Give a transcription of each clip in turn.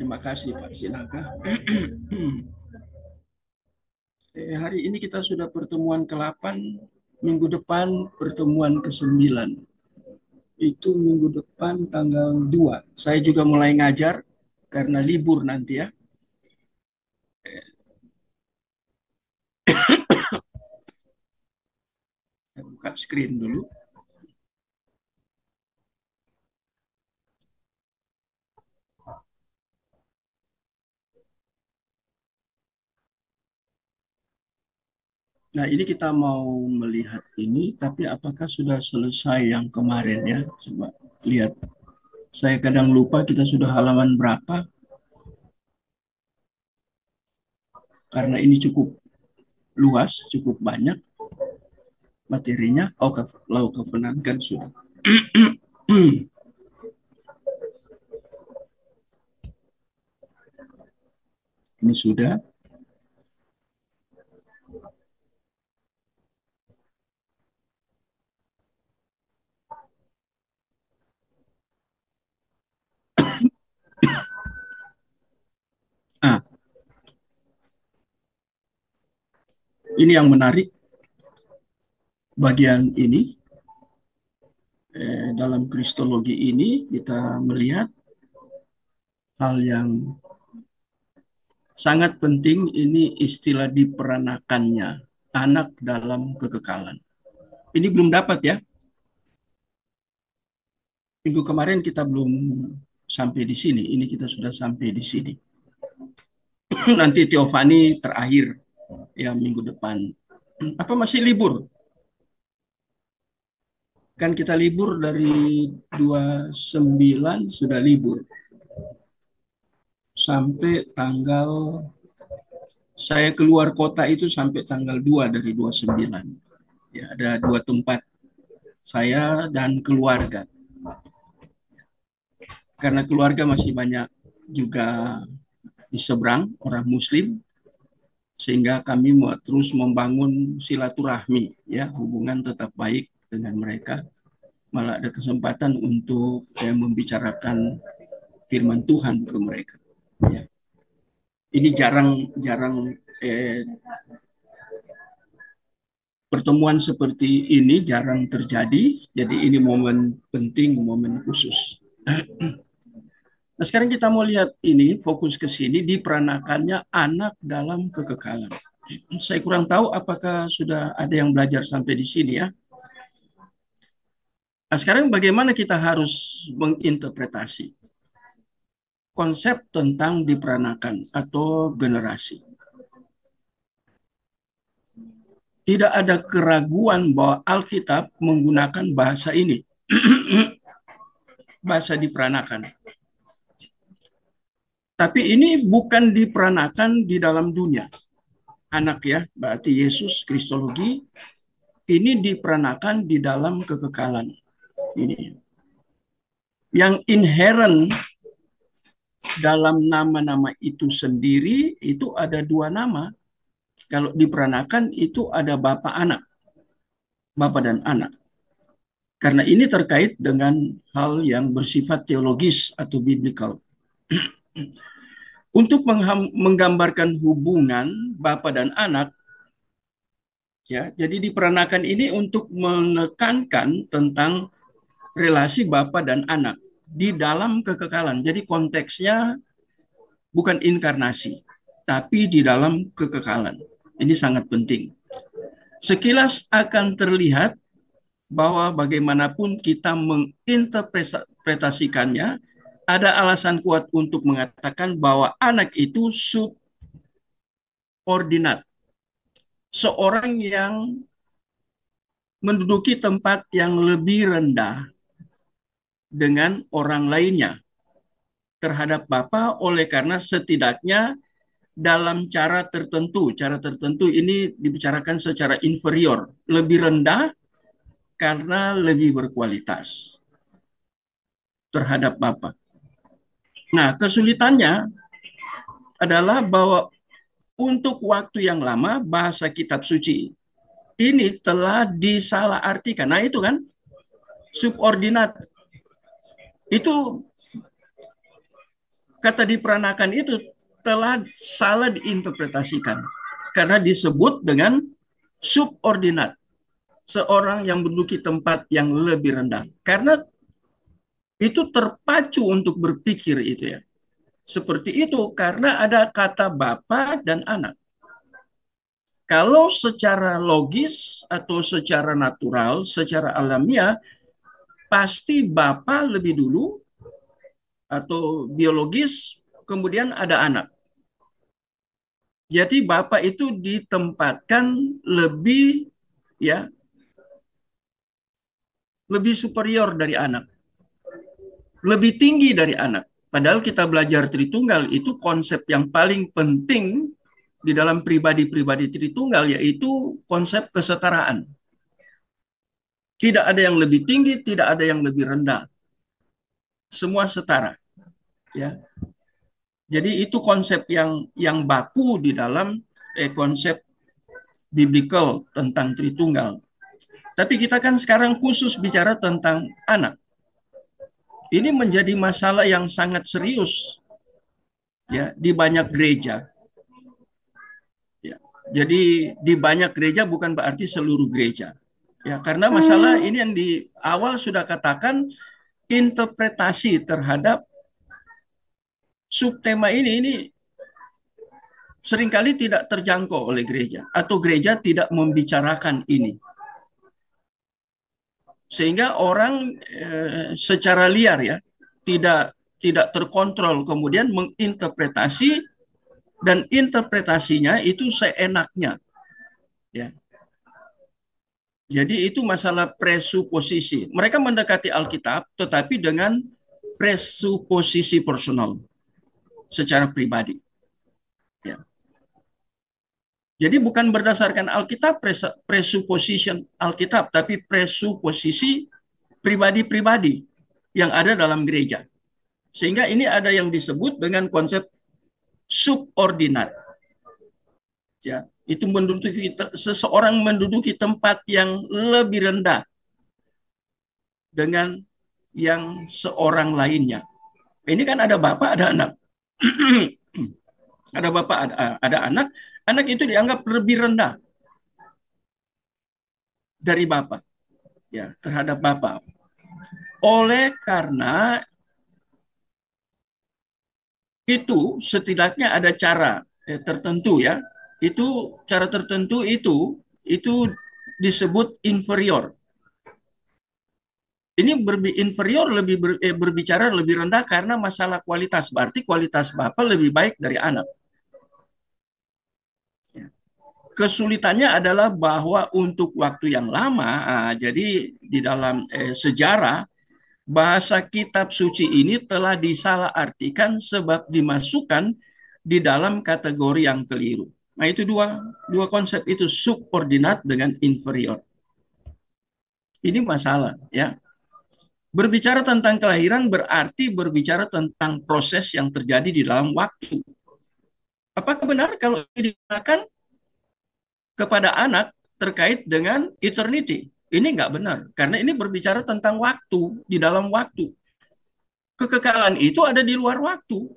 Terima kasih Pak Sinaga. Hari ini kita sudah pertemuan ke-8, minggu depan pertemuan ke-9. Itu minggu depan tanggal 2. Saya juga mulai ngajar karena libur nanti ya. Saya buka screen dulu. Nah, ini kita mau melihat ini, tapi apakah sudah selesai yang kemarin ya? Coba lihat. Saya kadang lupa kita sudah halaman berapa, karena ini cukup luas, cukup banyak materinya. Oh, Law Covenant kan sudah. Ini sudah. Ah, ini yang menarik. Bagian ini dalam kristologi ini kita melihat hal yang sangat penting. Ini istilah diperanakannya anak dalam kekekalan. Ini belum dapat ya. Minggu kemarin kita belum sampai di sini. Ini kita sudah sampai di sini. Nanti Teofani terakhir ya minggu depan. Apa masih libur? Kan kita libur dari 29 sudah libur. Sampai tanggal, saya keluar kota itu sampai tanggal 2 dari 29. Ya, ada 2 tempat, saya dan keluarga. Karena keluarga masih banyak juga di seberang orang Muslim, sehingga kami mau terus membangun silaturahmi, ya hubungan tetap baik dengan mereka. Malah ada kesempatan untuk membicarakan firman Tuhan ke mereka. Ya. Ini jarang pertemuan seperti ini jarang terjadi. Jadi ini momen penting, momen khusus. Nah, sekarang kita mau lihat ini, fokus ke sini, diperanakannya anak dalam kekekalan. Saya kurang tahu apakah sudah ada yang belajar sampai di sini ya. Nah, sekarang bagaimana kita harus menginterpretasi konsep tentang diperanakan atau generasi. Tidak ada keraguan bahwa Alkitab menggunakan bahasa ini, bahasa diperanakan. Tapi ini bukan diperanakan di dalam dunia. Anak ya, berarti Yesus, kristologi, ini diperanakan di dalam kekekalan. Ini. Yang inherent dalam nama-nama itu sendiri, itu ada 2 nama. Kalau diperanakan itu ada Bapa anak, Bapa dan anak. Karena ini terkait dengan hal yang bersifat teologis atau biblical. Untuk menggambarkan hubungan Bapa dan anak, ya, jadi diperanakan ini untuk menekankan tentang relasi Bapa dan anak di dalam kekekalan. Jadi konteksnya bukan inkarnasi, tapi di dalam kekekalan. Ini sangat penting. Sekilas akan terlihat bahwa bagaimanapun kita menginterpretasikannya, ada alasan kuat untuk mengatakan bahwa anak itu subordinat. Seorang yang menduduki tempat yang lebih rendah dengan orang lainnya terhadap Bapa, oleh karena setidaknya dalam cara tertentu ini dibicarakan secara inferior, lebih rendah karena lebih berkualitas terhadap Bapa. Nah, kesulitannya adalah bahwa untuk waktu yang lama bahasa kitab suci ini telah disalahartikan. Nah, itu kan subordinat. Itu kata diperanakan itu telah salah diinterpretasikan karena disebut dengan subordinat, seorang yang menduduki tempat yang lebih rendah. Karena itu terpacu untuk berpikir itu ya. Seperti itu karena ada kata bapa dan anak. Kalau secara logis atau secara natural, secara alamiah, pasti bapa lebih dulu atau biologis, kemudian ada anak. Jadi bapak itu ditempatkan lebih ya, lebih superior dari anak, lebih tinggi dari anak. Padahal kita belajar Tritunggal itu konsep yang paling penting di dalam pribadi-pribadi Tritunggal yaitu konsep kesetaraan. Tidak ada yang lebih tinggi, tidak ada yang lebih rendah. Semua setara, ya. Jadi itu konsep yang baku di dalam konsep biblical tentang Tritunggal. Tapi kita kan sekarang khusus bicara tentang anak. Ini menjadi masalah yang sangat serius ya di banyak gereja. Ya. Jadi di banyak gereja bukan berarti seluruh gereja. Ya, karena masalah ini yang di awal sudah katakan interpretasi terhadap subtema ini seringkali tidak terjangkau oleh gereja atau gereja tidak membicarakan ini. Sehingga orang secara liar ya tidak terkontrol kemudian menginterpretasi dan interpretasinya itu seenaknya ya. Jadi itu masalah presuposisi. Mereka mendekati Alkitab tetapi dengan presuposisi personal secara pribadi ya. Jadi bukan berdasarkan Alkitab presuposition Alkitab tapi presuposisi pribadi-pribadi yang ada dalam gereja. Sehingga ini ada yang disebut dengan konsep subordinat. Ya, itu seseorang menduduki tempat yang lebih rendah dengan yang seorang lainnya. Ini kan ada bapak, ada anak. Ada bapak, ada anak. Anak itu dianggap lebih rendah dari bapak, ya, terhadap bapak. Oleh karena itu setidaknya ada cara tertentu ya. Itu cara tertentu itu disebut inferior. Ini inferior berbicara lebih rendah karena masalah kualitas. Berarti kualitas bapak lebih baik dari anak. Ya. Kesulitannya adalah bahwa untuk waktu yang lama, jadi di dalam sejarah bahasa kitab suci ini telah disalahartikan sebab dimasukkan di dalam kategori yang keliru. Nah, itu dua konsep itu subordinat dengan inferior. Ini masalah ya. Berbicara tentang kelahiran berarti berbicara tentang proses yang terjadi di dalam waktu. Apakah benar kalau digunakan kepada anak terkait dengan eternity? Ini nggak benar, karena ini berbicara tentang waktu, di dalam waktu. Kekekalan itu ada di luar waktu,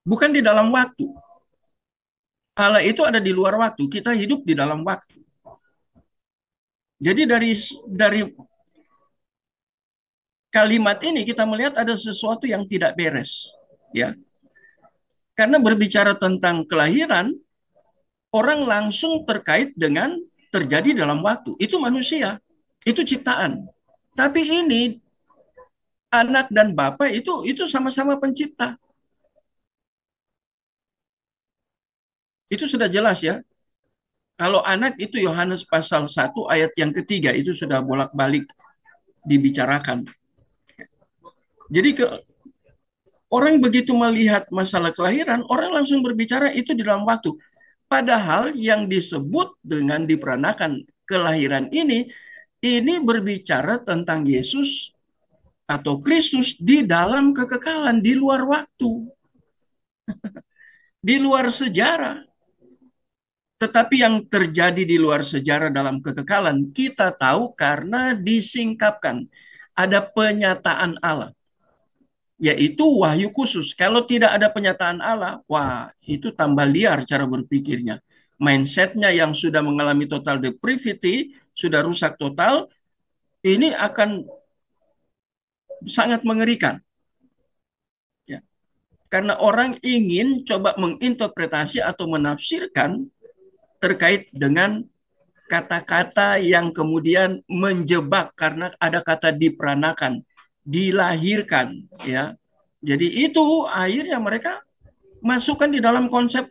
bukan di dalam waktu. Allah itu ada di luar waktu, kita hidup di dalam waktu. Jadi dari kalimat ini kita melihat ada sesuatu yang tidak beres, ya. Karena berbicara tentang kelahiran, orang langsung terkait dengan terjadi dalam waktu. Itu manusia, itu ciptaan. Tapi ini anak dan bapak itu sama-sama pencipta. Itu sudah jelas ya. Kalau anak itu Yohanes pasal 1 ayat yang ketiga itu sudah bolak-balik dibicarakan. Jadi orang begitu melihat masalah kelahiran, orang langsung berbicara itu di dalam waktu. Padahal yang disebut dengan diperanakan kelahiran ini berbicara tentang Yesus atau Kristus di dalam kekekalan, di luar waktu, di luar sejarah. Tetapi yang terjadi di luar sejarah dalam kekekalan, kita tahu karena disingkapkan. Ada penyataan Allah. yaitu wahyu khusus. Kalau tidak ada penyataan Allah, wah itu tambah liar cara berpikirnya. Mindsetnya yang sudah mengalami total depravity, sudah rusak total, ini akan sangat mengerikan. Ya. Karena orang ingin coba menginterpretasi atau menafsirkan terkait dengan kata-kata yang kemudian menjebak karena ada kata diperanakan, dilahirkan, ya. Jadi itu akhirnya mereka masukkan di dalam konsep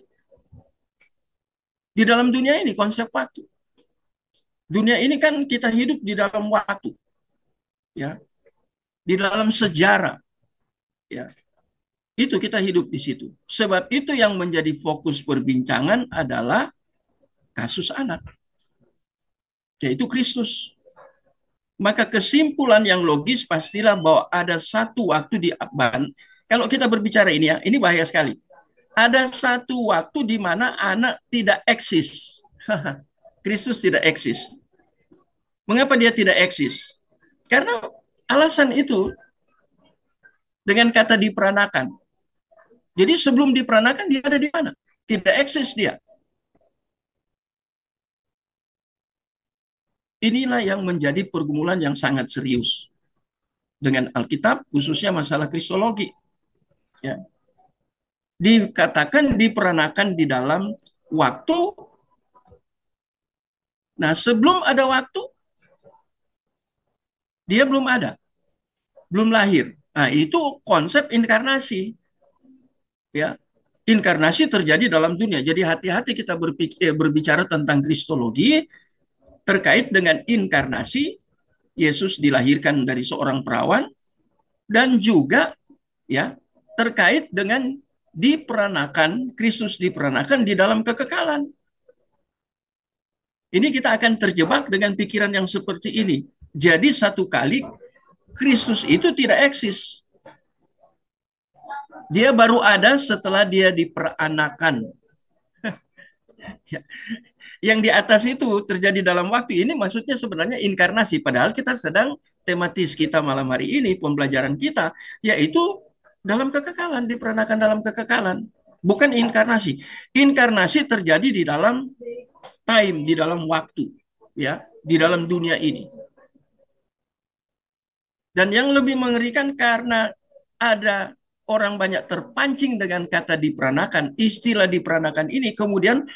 di dalam dunia ini konsep waktu. Dunia ini kan kita hidup di dalam waktu, ya, di dalam sejarah, ya. Itu kita hidup di situ. Sebab itu yang menjadi fokus perbincangan adalah kasus anak, yaitu Kristus. Maka kesimpulan yang logis pastilah bahwa ada satu waktu di Aban. Kalau kita berbicara ini ya, ini bahaya sekali. Ada satu waktu di mana anak tidak eksis. Kristus tidak eksis. Mengapa dia tidak eksis? Karena alasan itu dengan kata diperanakan. Jadi sebelum diperanakan dia ada di mana? Tidak eksis dia. Inilah yang menjadi pergumulan yang sangat serius dengan Alkitab, khususnya masalah kristologi. Ya. Dikatakan diperanakan di dalam waktu. Nah, sebelum ada waktu, dia belum ada, belum lahir. Nah, itu konsep inkarnasi, ya. Inkarnasi terjadi dalam dunia. Jadi hati-hati kita berbicara tentang kristologi terkait dengan inkarnasi. Yesus dilahirkan dari seorang perawan dan juga ya terkait dengan diperanakan, Kristus diperanakan di dalam kekekalan. Ini kita akan terjebak dengan pikiran yang seperti ini. Jadi satu kali Kristus itu tidak eksis. Dia baru ada setelah dia diperanakan. Yang di atas itu terjadi dalam waktu ini maksudnya sebenarnya inkarnasi. Padahal kita sedang tematis kita malam hari ini, pembelajaran kita, yaitu dalam kekekalan, diperanakan dalam kekekalan. Bukan inkarnasi. Inkarnasi terjadi di dalam time, di dalam waktu, ya, di dalam dunia ini. Dan yang lebih mengerikan karena ada orang banyak terpancing dengan kata diperanakan, istilah diperanakan ini, kemudian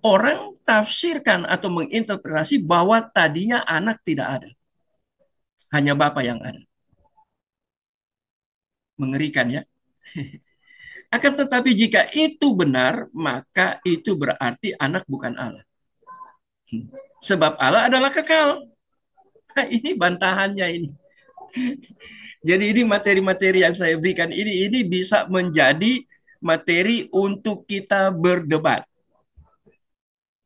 orang tafsirkan atau menginterpretasi bahwa tadinya anak tidak ada. Hanya Bapa yang ada. Mengerikan ya. Akan tetapi jika itu benar, maka itu berarti anak bukan Allah. Sebab Allah adalah kekal. Nah, ini bantahannya ini. Jadi ini materi-materi yang saya berikan ini bisa menjadi materi untuk kita berdebat,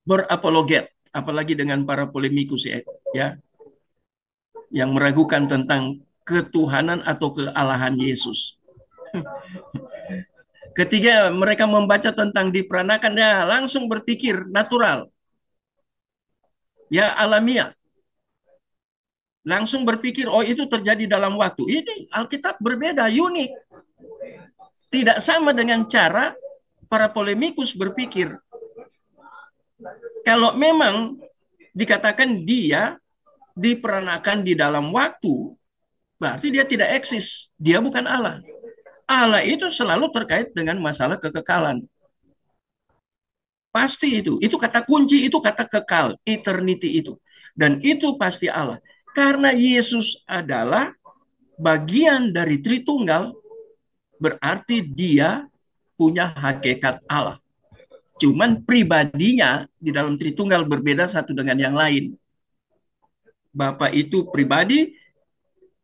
berapologet, apalagi dengan para polemikus ya, yang meragukan tentang ketuhanan atau kealahan Yesus. Ketika mereka membaca tentang diperanakan, ya langsung berpikir natural, ya alamiah. Langsung berpikir, oh itu terjadi dalam waktu. Ini Alkitab berbeda, unik. Tidak sama dengan cara para polemikus berpikir. Kalau memang dikatakan dia diperanakan di dalam waktu, berarti dia tidak eksis. Dia bukan Allah. Allah itu selalu terkait dengan masalah kekekalan. Pasti itu. Itu kata kunci, itu kata kekal, eternity itu. Dan itu pasti Allah. Karena Yesus adalah bagian dari Tritunggal, berarti dia punya hakikat Allah. Cuman pribadinya di dalam Tritunggal berbeda satu dengan yang lain. Bapa itu pribadi,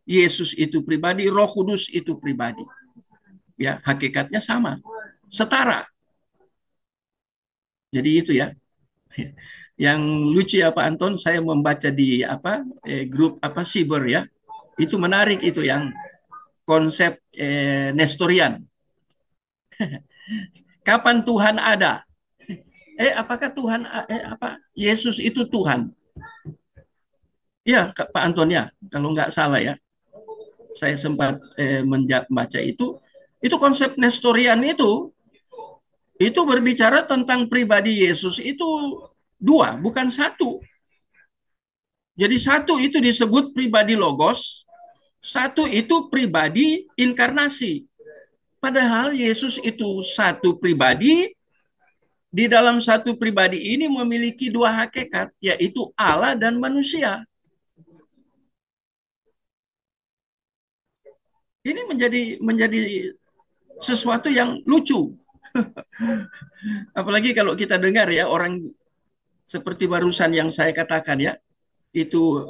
Yesus itu pribadi, Roh Kudus itu pribadi. Ya, hakikatnya sama, setara. Jadi itu ya. Yang lucu ya Pak Anton, saya membaca di grup Siber ya. Itu menarik itu yang konsep Nestorian. Kapan Tuhan ada? Apakah Tuhan Yesus itu Tuhan? Ya, Pak Anton ya, kalau nggak salah ya. saya sempat membaca itu konsep Nestorian itu berbicara tentang pribadi Yesus itu dua, bukan satu. Jadi satu itu disebut pribadi logos, satu itu pribadi inkarnasi. Padahal Yesus itu satu pribadi, di dalam satu pribadi ini memiliki dua hakikat, yaitu Allah dan manusia. Ini menjadi sesuatu yang lucu. Apalagi kalau kita dengar ya orang seperti barusan yang saya katakan ya, itu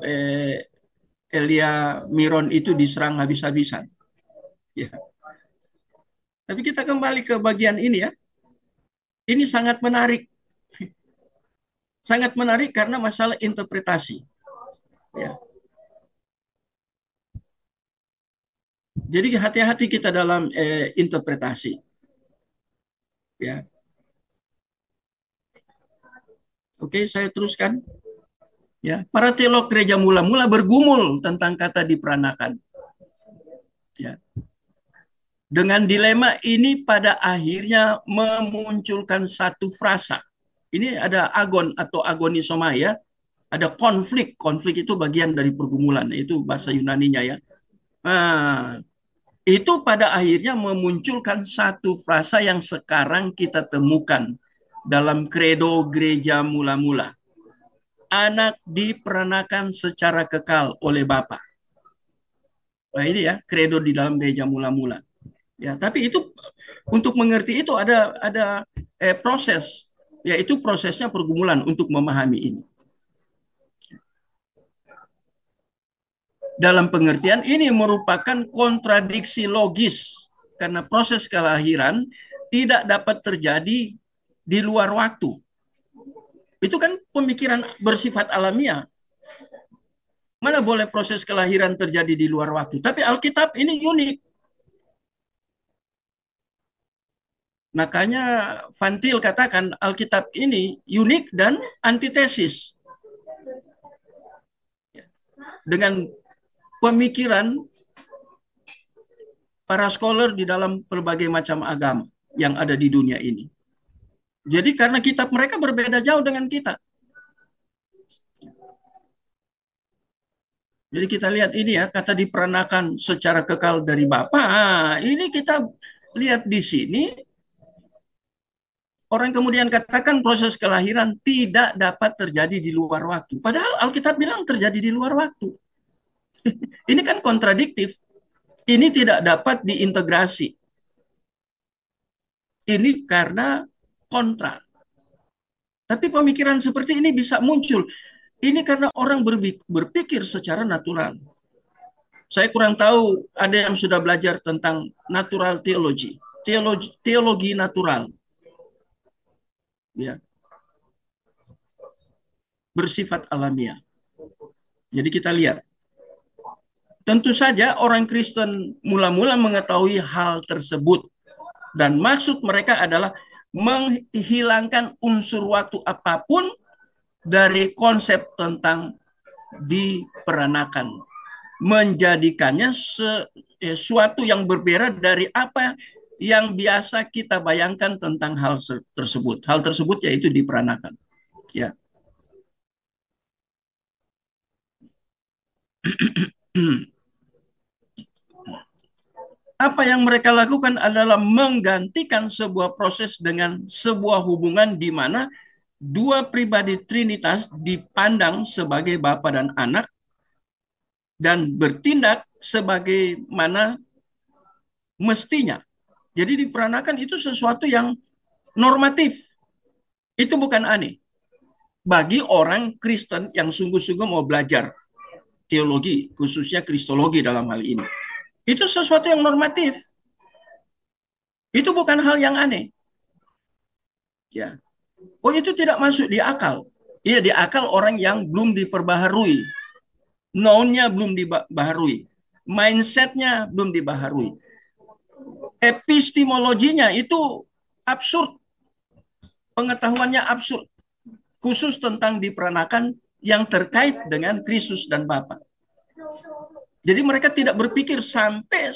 Elia Miron itu diserang habis-habisan. Ya. Tapi kita kembali ke bagian ini ya. Ini sangat menarik. Sangat menarik karena masalah interpretasi. Ya. Jadi hati-hati kita dalam interpretasi. Ya. Oke, saya teruskan. Ya, para teolog gereja mula-mula bergumul tentang kata diperanakan. Ya. Dengan dilema ini pada akhirnya memunculkan satu frasa. Ini ada agon atau agonisoma ya. Ada konflik. Konflik itu bagian dari pergumulan. Itu bahasa Yunaninya ya. Nah, itu pada akhirnya memunculkan satu frasa yang sekarang kita temukan dalam kredo gereja mula-mula. Anak diperanakan secara kekal oleh Bapa. Nah ini ya kredo di dalam gereja mula-mula. Ya, tapi itu untuk mengerti itu ada proses, yaitu prosesnya pergumulan untuk memahami ini. Dalam pengertian ini merupakan kontradiksi logis karena proses kelahiran tidak dapat terjadi di luar waktu. Itu kan pemikiran bersifat alamiah. Mana boleh proses kelahiran terjadi di luar waktu? Tapi Alkitab ini unik. Makanya Van Til katakan Alkitab ini unik dan antitesis. Dengan pemikiran para scholar di dalam berbagai macam agama yang ada di dunia ini. Jadi karena kitab mereka berbeda jauh dengan kita. Jadi kita lihat ini ya, kata diperanakan secara kekal dari Bapa. Ini kita lihat di sini, orang kemudian katakan proses kelahiran tidak dapat terjadi di luar waktu. Padahal Alkitab bilang terjadi di luar waktu. Ini kan kontradiktif. Ini tidak dapat diintegrasi. Ini karena kontra. Tapi pemikiran seperti ini bisa muncul. Ini karena orang berpikir secara natural. Saya kurang tahu ada yang sudah belajar tentang natural theology, teologi natural. Ya, bersifat alamiah. Jadi kita lihat. Tentu saja orang Kristen mula-mula mengetahui hal tersebut. Dan maksud mereka adalah menghilangkan unsur waktu apapun dari konsep tentang diperanakan. Menjadikannya sesuatu yang berbeda dari apa yang biasa kita bayangkan tentang hal tersebut. Hal tersebut yaitu diperanakan. Ya. Apa yang mereka lakukan adalah menggantikan sebuah proses dengan sebuah hubungan di mana dua pribadi Trinitas dipandang sebagai Bapa dan Anak dan bertindak sebagaimana mestinya. Jadi diperanakan itu sesuatu yang normatif. Itu bukan aneh. Bagi orang Kristen yang sungguh-sungguh mau belajar teologi, khususnya kristologi dalam hal ini. Itu sesuatu yang normatif. Itu bukan hal yang aneh. Ya. Oh, itu tidak masuk di akal. Iya, di akal orang yang belum diperbaharui. Know-nya belum dibaharui. Mindset-nya belum dibaharui. Epistemologinya itu absurd. Pengetahuannya absurd. Khusus tentang diperanakan yang terkait dengan Kristus dan Bapa. Jadi mereka tidak berpikir sampai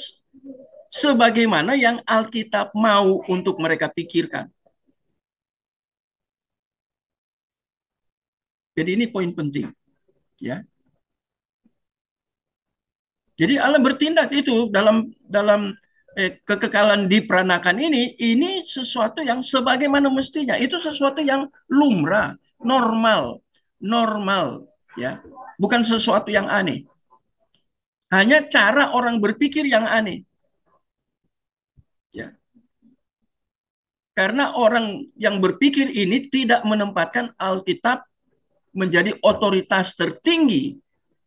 sebagaimana yang Alkitab mau untuk mereka pikirkan. Jadi ini poin penting, ya. Jadi Allah bertindak itu dalam dalam kekekalan diperanakan ini sesuatu yang sebagaimana mestinya. Itu sesuatu yang lumrah, normal, normal, ya. Bukan sesuatu yang aneh. Hanya cara orang berpikir yang aneh, ya. Karena orang yang berpikir ini tidak menempatkan Alkitab menjadi otoritas tertinggi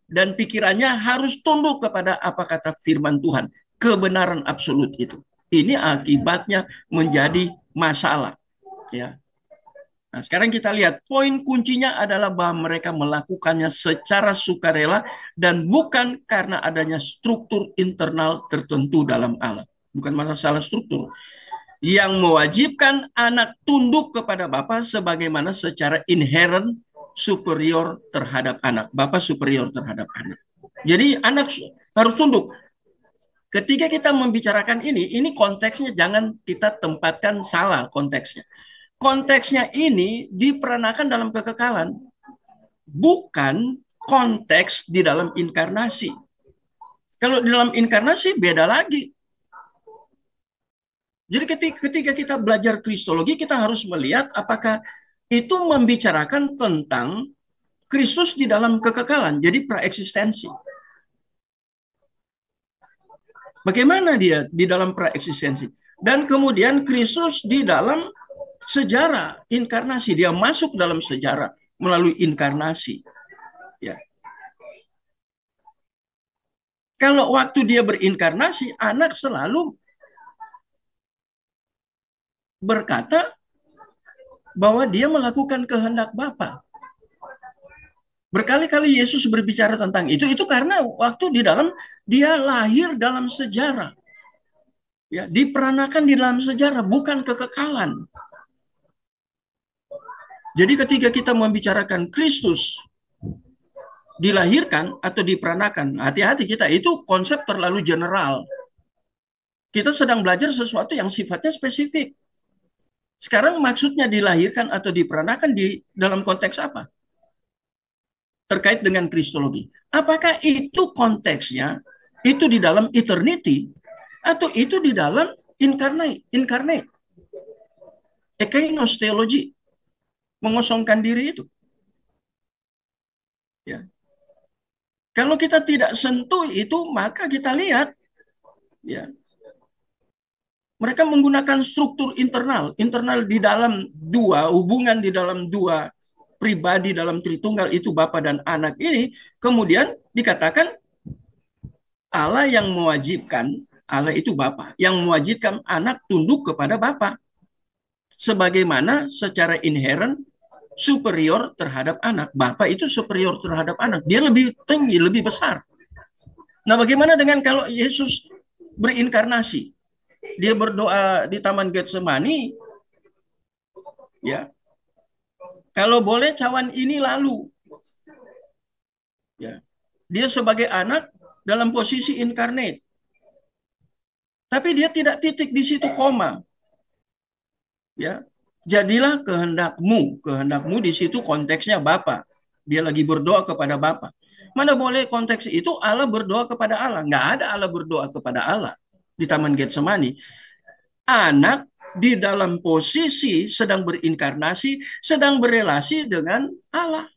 dan pikirannya harus tunduk kepada apa kata firman Tuhan, kebenaran absolut itu. Ini akibatnya menjadi masalah, ya. Nah, sekarang kita lihat poin kuncinya adalah bahwa mereka melakukannya secara sukarela dan bukan karena adanya struktur internal tertentu dalam Allah. Bukan masalah struktur yang mewajibkan anak tunduk kepada Bapa sebagaimana secara inherent superior terhadap anak. Bapa superior terhadap anak. Jadi anak harus tunduk. Ketika kita membicarakan ini konteksnya jangan kita tempatkan salah konteksnya. Konteksnya ini diperanakan dalam kekekalan, bukan konteks di dalam inkarnasi. Kalau di dalam inkarnasi beda lagi. Jadi ketika kita belajar kristologi, kita harus melihat apakah itu membicarakan tentang Kristus di dalam kekekalan, jadi praeksistensi. Bagaimana dia di dalam praeksistensi? Dan kemudian Kristus di dalam sejarah inkarnasi, dia masuk dalam sejarah melalui inkarnasi. Ya. Kalau waktu dia berinkarnasi, anak selalu berkata bahwa dia melakukan kehendak Bapa. Berkali-kali Yesus berbicara tentang itu karena waktu di dalam dia lahir dalam sejarah. Ya, diperanakan di dalam sejarah, bukan kekekalan. Jadi ketika kita membicarakan Kristus dilahirkan atau diperanakan, hati-hati kita, itu konsep terlalu general. Kita sedang belajar sesuatu yang sifatnya spesifik. Sekarang maksudnya dilahirkan atau diperanakan di dalam konteks apa? Terkait dengan kristologi. Apakah itu konteksnya itu di dalam eternity atau itu di dalam incarnate? Ekeinos teologi, mengosongkan diri itu. Ya. Kalau kita tidak sentuh itu, maka kita lihat, ya, mereka menggunakan struktur internal di dalam dua, hubungan di dalam dua pribadi dalam Tritunggal itu Bapa dan Anak ini, kemudian dikatakan Allah yang mewajibkan, Allah itu Bapa, yang mewajibkan anak tunduk kepada Bapa. Sebagaimana secara inherent superior terhadap anak. Bapa itu superior terhadap anak. Dia lebih tinggi, lebih besar. Nah, bagaimana dengan kalau Yesus berinkarnasi? Dia berdoa di Taman Getsemani, ya. Kalau boleh cawan ini lalu. Ya. Dia sebagai anak dalam posisi incarnate. Tapi dia tidak titik di situ koma. Ya. Jadilah kehendakmu. Kehendakmu di situ konteksnya Bapa. Dia lagi berdoa kepada Bapa. Mana boleh konteks itu Allah berdoa kepada Allah. Nggak ada Allah berdoa kepada Allah di Taman Getsemani. Anak di dalam posisi sedang berinkarnasi, sedang berelasi dengan Allah.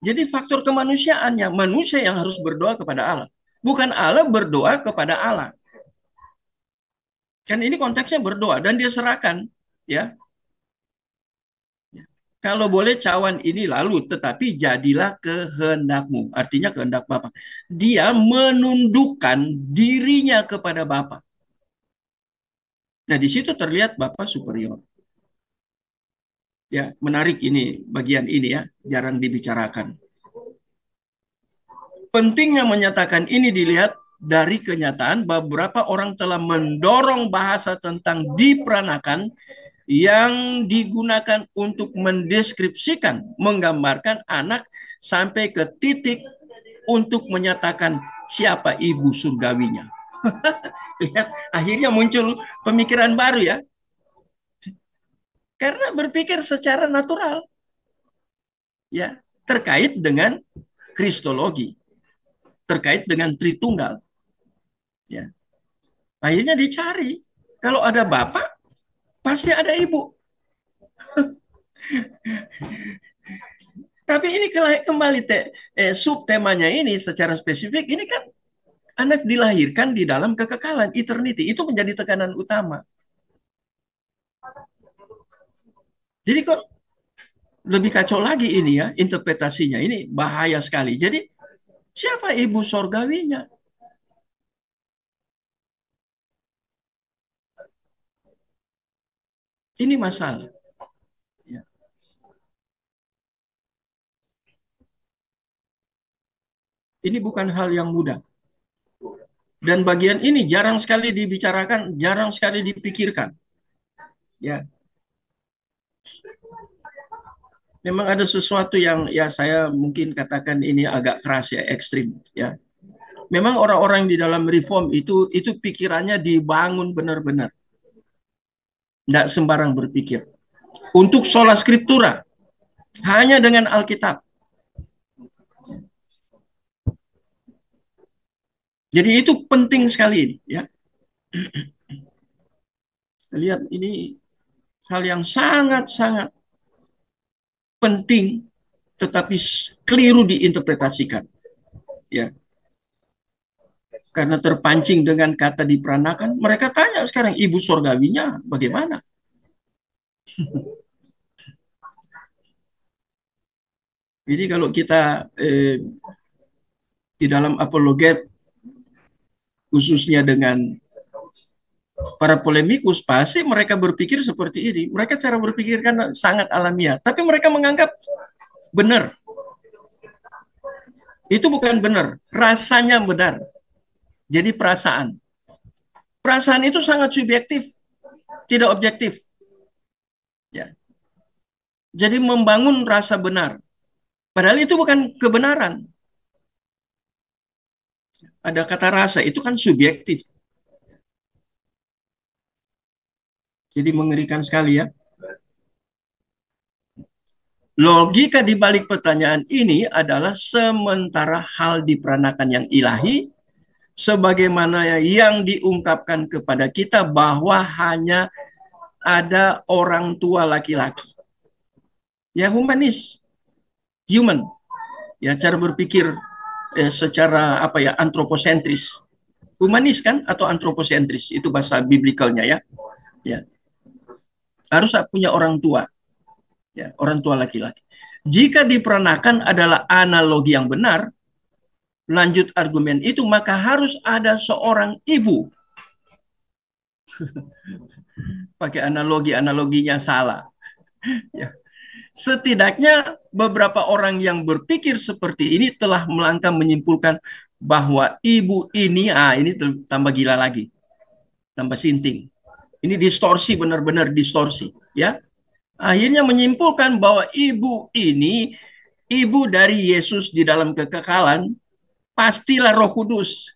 Jadi faktor kemanusiaannya, manusia yang harus berdoa kepada Allah. Bukan Allah berdoa kepada Allah. Kan ini konteksnya berdoa dan dia serahkan. Ya. Kalau boleh cawan ini lalu, tetapi jadilah kehendakmu. Artinya kehendak Bapa. Dia menundukkan dirinya kepada Bapa. Nah, di situ terlihat Bapa superior. Ya, menarik ini bagian ini ya, jarang dibicarakan. Pentingnya menyatakan ini dilihat dari kenyataan beberapa orang telah mendorong bahasa tentang diperanakan yang digunakan untuk mendeskripsikan, menggambarkan anak sampai ke titik untuk menyatakan siapa ibu surgawinya. Lihat, akhirnya muncul pemikiran baru ya. Karena berpikir secara natural ya, terkait dengan kristologi, terkait dengan Tritunggal ya. Akhirnya dicari, kalau ada bapak pasti ada ibu. Tapi ini kembali subtemanya ini secara spesifik, ini kan anak dilahirkan di dalam kekekalan, eternity. Itu menjadi tekanan utama. Jadi kok lebih kacau lagi ini ya, interpretasinya. Ini bahaya sekali. Jadi siapa ibu sorgawinya? Ini masalah. Ya. Ini bukan hal yang mudah. Dan bagian ini jarang sekali dibicarakan, jarang sekali dipikirkan. Ya, memang ada sesuatu yang ya saya mungkin katakan ini agak keras ya, ekstrim ya. Memang orang-orang di dalam reform itu pikirannya dibangun benar-benar, tidak sembarang berpikir. Untuk sola scriptura, hanya dengan Alkitab. Jadi itu penting sekali ya. Lihat ini hal yang sangat-sangat penting, tetapi keliru diinterpretasikan ya. Karena terpancing dengan kata diperanakan, mereka tanya sekarang ibu sorgawinya bagaimana? Jadi kalau kita di dalam apologet, khususnya dengan para polemikus, pasti mereka berpikir seperti ini. Mereka cara berpikir kan sangat alamiah, tapi mereka menganggap benar. Itu bukan benar, rasanya benar. Jadi perasaan. Perasaan itu sangat subjektif, tidak objektif. Ya. Jadi membangun rasa benar. Padahal itu bukan kebenaran. Ada kata rasa, itu kan subjektif. Jadi mengerikan sekali ya. Logika di balik pertanyaan ini adalah sementara hal diperanakan yang ilahi, sebagaimana yang diungkapkan kepada kita bahwa hanya ada orang tua laki-laki. Ya humanis, human. Ya cara berpikir secara apa ya antroposentris. Humanis kan atau antroposentris itu bahasa biblikalnya ya. Ya. Harus punya orang tua. Ya, orang tua laki-laki. Jika diperanakan adalah analogi yang benar, lanjut argumen itu, maka harus ada seorang ibu. Pakai analoginya salah. Ya. Setidaknya beberapa orang yang berpikir seperti ini telah melangkah menyimpulkan bahwa ibu ini, ini tambah gila lagi, tambah sinting. Ini distorsi, benar-benar distorsi. Ya, akhirnya menyimpulkan bahwa ibu ini, ibu dari Yesus di dalam kekekalan, pastilah Roh Kudus.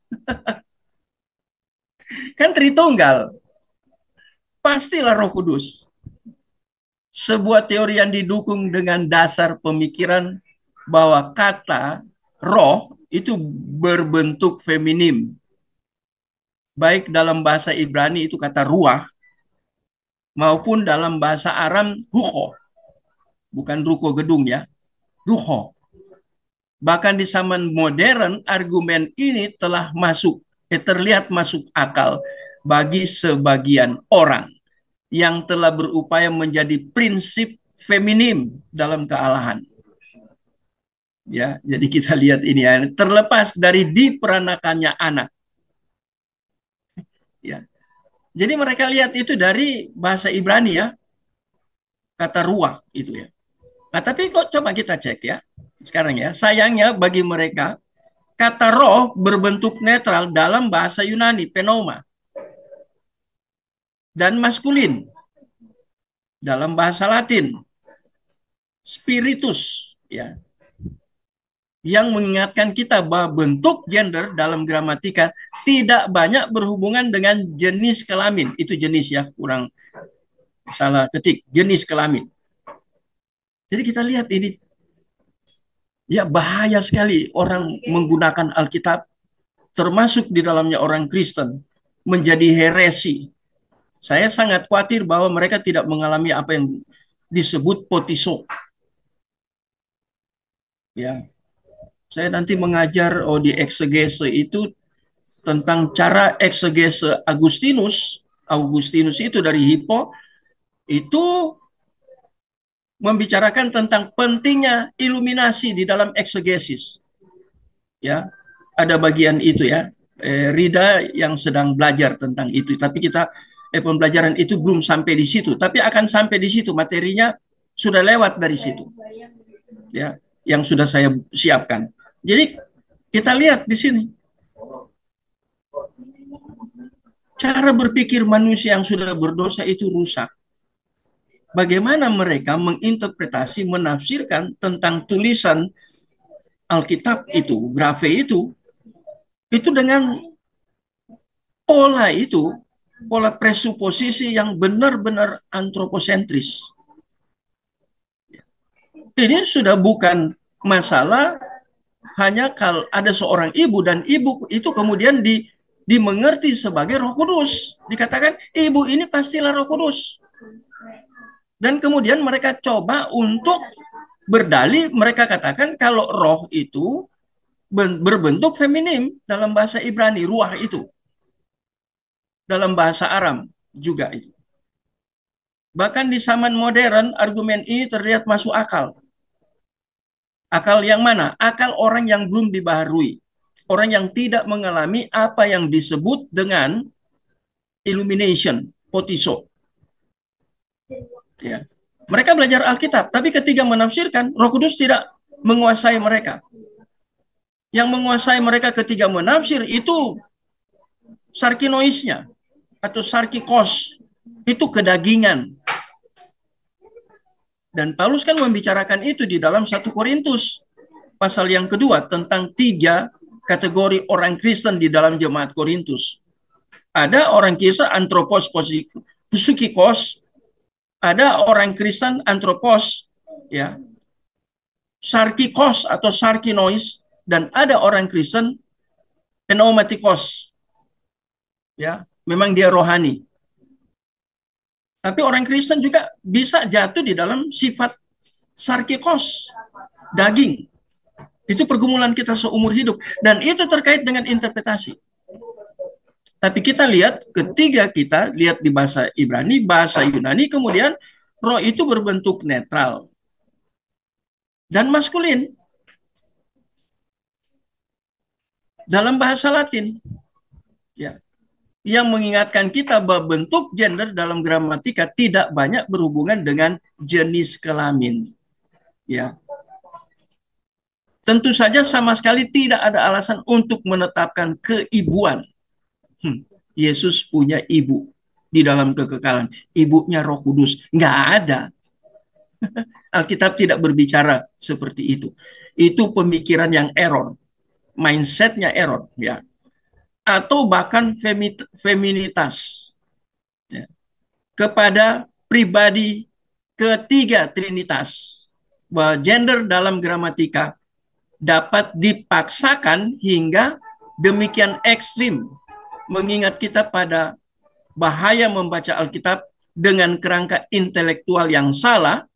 Kan Tritunggal. Pastilah Roh Kudus. Sebuah teori yang didukung dengan dasar pemikiran bahwa kata roh itu berbentuk feminim. Baik dalam bahasa Ibrani itu kata ruah, maupun dalam bahasa Aram ruho. Bukan ruko gedung ya, ruho. Bahkan di zaman modern, argumen ini telah terlihat masuk akal bagi sebagian orang yang telah berupaya menjadi prinsip feminim dalam kealahan. Ya, jadi kita lihat ini ya, terlepas dari diperanakannya anak. Ya. Jadi mereka lihat itu dari bahasa Ibrani ya, kata ruah itu ya. Nah, tapi kok coba kita cek ya. Sekarang ya, sayangnya bagi mereka kata roh berbentuk netral dalam bahasa Yunani, pneuma, dan maskulin dalam bahasa Latin, spiritus ya. yang mengingatkan kita bahwa bentuk gender dalam gramatika tidak banyak berhubungan dengan jenis kelamin. Itu jenis ya, kurang salah ketik, jenis kelamin. Jadi kita lihat ini, ya bahaya sekali orang menggunakan Alkitab, termasuk di dalamnya orang Kristen, menjadi heresi. Saya sangat khawatir bahwa mereka tidak mengalami apa yang disebut potiso. Ya, saya nanti mengajar di eksegese itu tentang cara eksegese Agustinus. Agustinus itu dari Hippo, itu membicarakan tentang pentingnya iluminasi di dalam eksegesis. Ya, ada bagian itu ya. Rida yang sedang belajar tentang itu, tapi kita pembelajaran itu belum sampai di situ, tapi akan sampai di situ, materinya sudah lewat dari situ. Ya, yang sudah saya siapkan. Jadi kita lihat di sini cara berpikir manusia yang sudah berdosa itu rusak. Bagaimana mereka menginterpretasi, menafsirkan tentang tulisan Alkitab itu, grafe itu dengan pola itu, pola presuposisi yang benar-benar antroposentris. Ini sudah bukan masalah hanya kalau ada seorang ibu dan ibu itu kemudian dimengerti sebagai Roh Kudus. Dikatakan ibu ini pastilah Roh Kudus. Dan kemudian mereka coba untuk berdalih, mereka katakan kalau roh itu berbentuk feminim dalam bahasa Ibrani, ruah itu. Dalam bahasa Aram juga itu. Bahkan di zaman modern, argumen ini terlihat masuk akal. Akal yang mana? Akal orang yang belum dibaharui. Orang yang tidak mengalami apa yang disebut dengan illumination, potiso. Ya. Mereka belajar Alkitab, tapi ketika menafsirkan, Roh Kudus tidak menguasai mereka. Yang menguasai mereka ketika menafsir itu sarkinoisnya atau sarkikos, itu kedagingan. Dan Paulus kan membicarakan itu di dalam 1 Korintus pasal yang kedua tentang 3 kategori orang Kristen di dalam jemaat Korintus. Ada orang Kristen antropos psikikos, ada orang Kristen antropos ya, sarkikos atau sarkinois, dan ada orang Kristen pneumatikos. Ya, memang dia rohani. Tapi orang Kristen juga bisa jatuh di dalam sifat sarkikos, daging. Itu pergumulan kita seumur hidup. Dan itu terkait dengan interpretasi. Tapi kita lihat, ketiga kita lihat di bahasa Ibrani, bahasa Yunani, kemudian roh itu berbentuk netral dan maskulin. Dalam bahasa Latin, ya, yang mengingatkan kita bahwa bentuk gender dalam gramatika tidak banyak berhubungan dengan jenis kelamin. Ya, tentu saja sama sekali tidak ada alasan untuk menetapkan keibuan. Yesus punya ibu di dalam kekekalan. Ibunya Roh Kudus. Nggak ada. Alkitab tidak berbicara seperti itu. Itu pemikiran yang error. Mindsetnya error. Ya. Atau bahkan feminitas. Ya. Kepada pribadi ketiga Trinitas. Bahwa gender dalam gramatika dapat dipaksakan hingga demikian ekstrim, mengingat kita pada bahaya membaca Alkitab dengan kerangka intelektual yang salah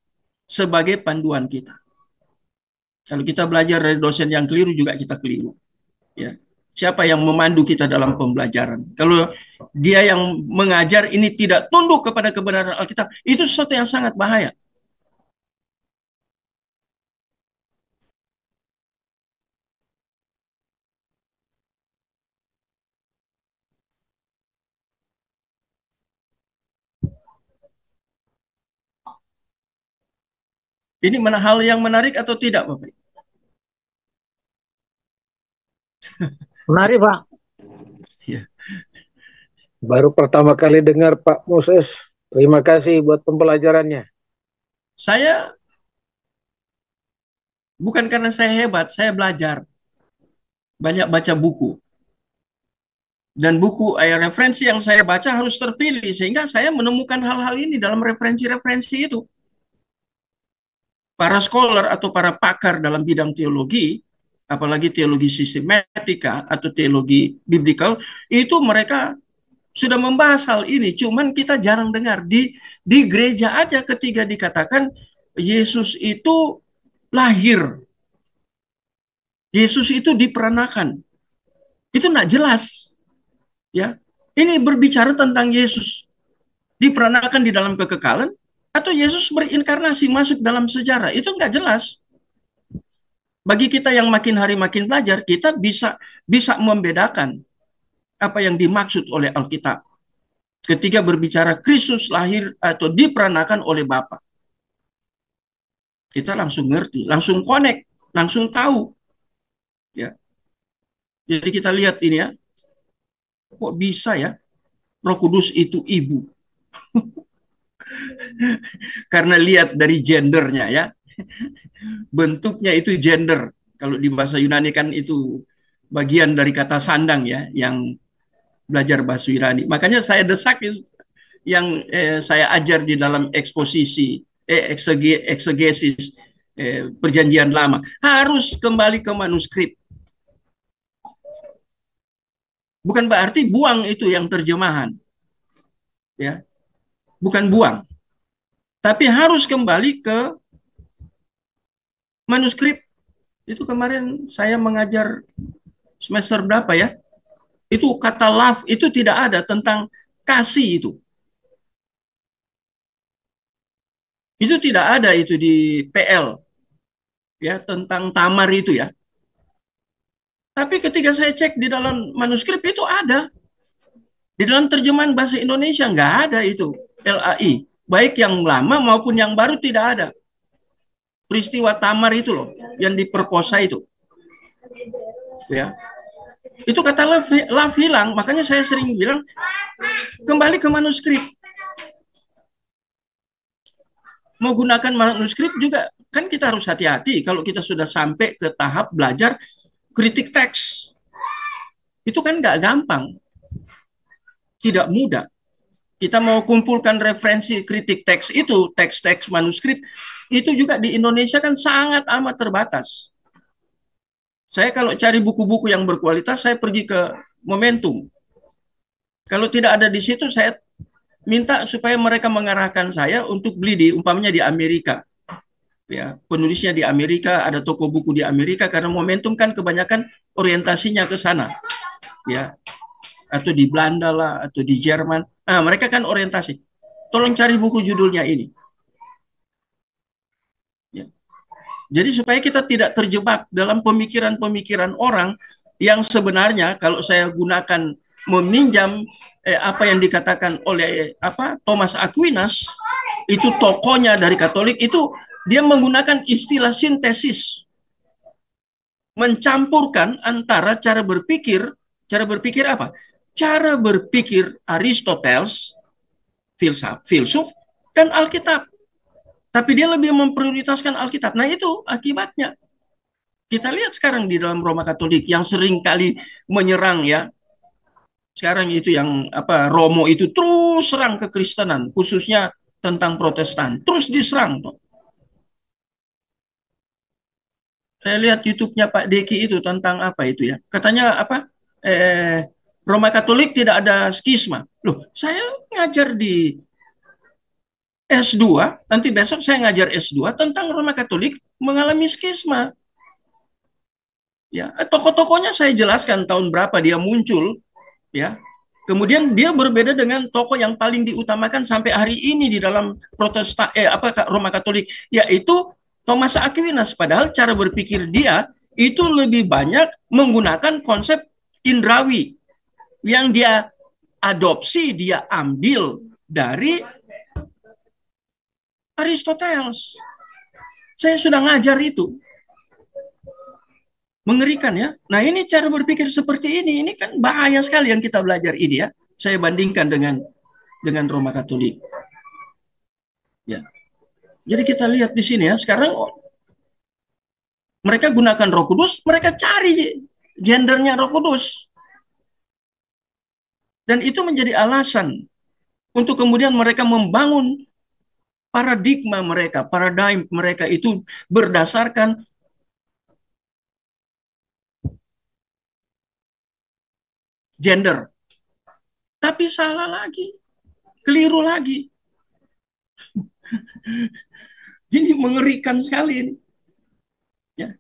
sebagai panduan kita. Kalau kita belajar dari dosen yang keliru juga kita keliru. Ya. Siapa yang memandu kita dalam pembelajaran? Kalau dia yang mengajar ini tidak tunduk kepada kebenaran Alkitab, itu sesuatu yang sangat bahaya. Ini mana hal yang menarik atau tidak, Bapak? Menarik, Pak. Ya. Baru pertama kali dengar Pak Moses. Terima kasih buat pembelajarannya. Saya Bukan karena saya hebat, saya belajar. Banyak baca buku. Dan buku referensi yang saya baca harus terpilih. Sehingga saya menemukan hal-hal ini dalam referensi-referensi itu. Para scholar atau para pakar dalam bidang teologi, apalagi teologi sistematika atau teologi biblical, itu mereka sudah membahas hal ini. Cuman kita jarang dengar. Di gereja aja ketika dikatakan Yesus itu lahir. Yesus itu diperanakan. Itu nggak jelas. Ya, ini berbicara tentang Yesus diperanakan di dalam kekekalan atau Yesus berinkarnasi masuk dalam sejarah. Itu nggak jelas. Bagi kita yang makin hari makin belajar, kita bisa membedakan apa yang dimaksud oleh Alkitab ketika berbicara Kristus lahir atau diperanakan oleh Bapa. Kita langsung ngerti, langsung connect, langsung tahu. Ya, jadi kita lihat ini ya, kok bisa ya Roh Kudus itu ibu? Karena lihat dari gendernya ya, bentuknya itu gender. Kalau di bahasa Yunani kan itu bagian dari kata sandang ya, yang belajar bahasa Yunani. Makanya saya desak itu yang saya ajar di dalam eksposisi, eksegesis Perjanjian Lama. Harus kembali ke manuskrip. Bukan berarti buang itu yang terjemahan, ya, bukan buang, tapi harus kembali ke manuskrip. Itu kemarin saya mengajar semester berapa ya? Itu kata love itu tidak ada tentang kasih itu. Itu tidak ada itu di PL ya tentang tamar itu ya. Tapi ketika saya cek di dalam manuskrip itu ada. Di dalam terjemahan bahasa Indonesia nggak ada itu LAI. Baik yang lama maupun yang baru tidak ada. Peristiwa tamar itu loh yang diperkosa itu. Ya. Itu kata love hilang. Makanya saya sering bilang kembali ke manuskrip. Mau gunakan manuskrip juga kan kita harus hati-hati kalau kita sudah sampai ke tahap belajar kritik teks. Itu kan nggak gampang, tidak mudah. Kita mau kumpulkan referensi kritik teks itu, teks-teks manuskrip, itu juga di Indonesia kan sangat amat terbatas. Saya kalau cari buku-buku yang berkualitas, saya pergi ke Momentum. Kalau tidak ada di situ, saya minta supaya mereka mengarahkan saya untuk beli di umpamanya di Amerika. Ya, penulisnya di Amerika, ada toko buku di Amerika karena Momentum kan kebanyakan orientasinya ke sana. Ya, atau di Belanda lah, atau di Jerman. Nah, mereka kan orientasi. Tolong cari buku judulnya ini. Ya. Jadi supaya kita tidak terjebak dalam pemikiran-pemikiran orang yang sebenarnya kalau saya gunakan meminjam apa yang dikatakan oleh Thomas Aquinas, itu tokonya dari Katolik, itu dia menggunakan istilah sintesis, mencampurkan antara cara berpikir apa? Cara berpikir Aristoteles, filsuf, dan Alkitab. Tapi dia lebih memprioritaskan Alkitab. Nah itu akibatnya. Kita lihat sekarang di dalam Roma Katolik yang sering kali menyerang ya. Sekarang itu yang Romo itu terus serang kekristenan, khususnya tentang Protestan. Terus diserang. Saya lihat YouTube-nya Pak Deki itu tentang apa itu ya. Katanya Roma Katolik tidak ada skisma. Loh, saya ngajar di S2, nanti besok saya ngajar S2 tentang Roma Katolik mengalami skisma. Ya, tokoh-tokohnya saya jelaskan tahun berapa dia muncul, ya. Kemudian dia berbeda dengan tokoh yang paling diutamakan sampai hari ini di dalam Roma Katolik, yaitu Thomas Aquinas. Padahal cara berpikir dia itu lebih banyak menggunakan konsep indrawi yang dia adopsi, dia ambil dari Aristoteles. Saya sudah ngajar itu. Mengerikan ya. Nah ini cara berpikir seperti ini kan bahaya sekali yang kita belajar ini ya. Saya bandingkan dengan Roma Katolik. Ya. Jadi kita lihat di sini ya. Sekarang Mereka gunakan Roh Kudus, mereka cari gendernya Roh Kudus. Dan itu menjadi alasan untuk kemudian mereka membangun paradigma mereka, paradigm mereka itu berdasarkan gender. Tapi salah lagi, keliru lagi. Ini mengerikan sekali ini. Ya.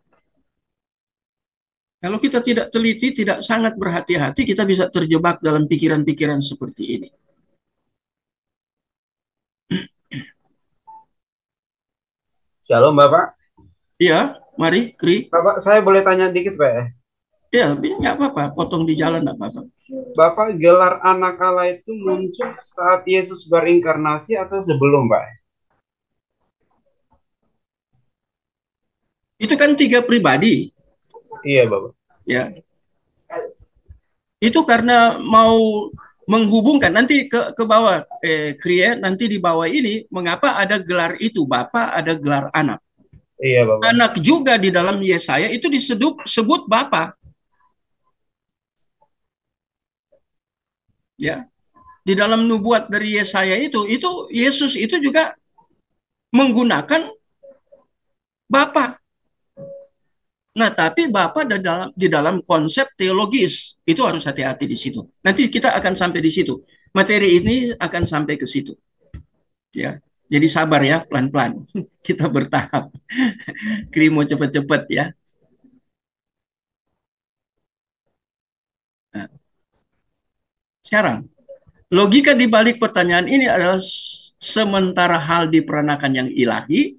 Kalau kita tidak teliti, tidak sangat berhati-hati, kita bisa terjebak dalam pikiran-pikiran seperti ini. Shalom Bapak. Iya, mari, Kri. Bapak, saya boleh tanya dikit Pak ya? Ya, nggak apa-apa, potong di jalan nggak apa-apa. Bapak, gelar anak Allah itu muncul saat Yesus berinkarnasi atau sebelum Pak? Itu kan 3 pribadi. Iya Bapak. Ya. Itu karena mau menghubungkan nanti ke bawah Kri, nanti di bawah ini mengapa ada gelar itu Bapa, ada gelar anak. Iya Bapak. Anak juga di dalam Yesaya itu disebut Bapa. Ya. Di dalam nubuat dari Yesaya itu Yesus itu juga menggunakan Bapa. Nah, tapi Bapa di dalam konsep teologis itu harus hati-hati di situ. Nanti kita akan sampai di situ. Materi ini akan sampai ke situ. Ya. Jadi sabar ya, pelan-pelan. Kita bertahap. Kri mau cepet-cepet ya. Nah, sekarang, logika di balik pertanyaan ini adalah sementara hal diperanakan yang ilahi,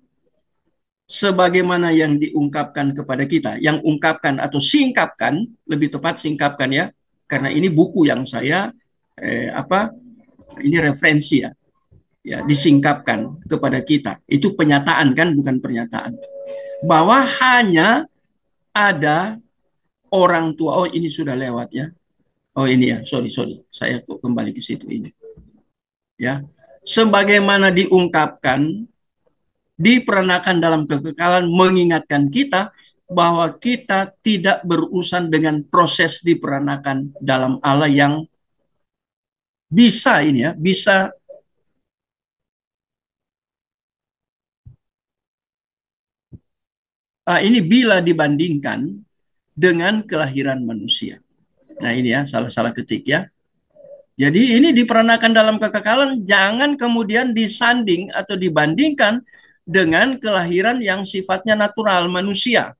sebagaimana yang diungkapkan kepada kita, yang ungkapkan atau singkapkan, lebih tepat singkapkan ya, karena ini buku yang saya ini referensi ya, ya disingkapkan kepada kita. Itu penyataan kan, bukan pernyataan. Bahwa hanya ada orang tua. Oh ini sudah lewat ya. Oh ini ya, sorry, saya kembali ke situ ini. Ya, sebagaimana diungkapkan diperanakan dalam kekekalan mengingatkan kita bahwa kita tidak berurusan dengan proses diperanakan dalam Allah yang bisa ini ya, bisa ini bila dibandingkan dengan kelahiran manusia. Nah ini ya, salah ketik ya. Jadi ini diperanakan dalam kekekalan, jangan kemudian disanding atau dibandingkan dengan kelahiran yang sifatnya natural manusia.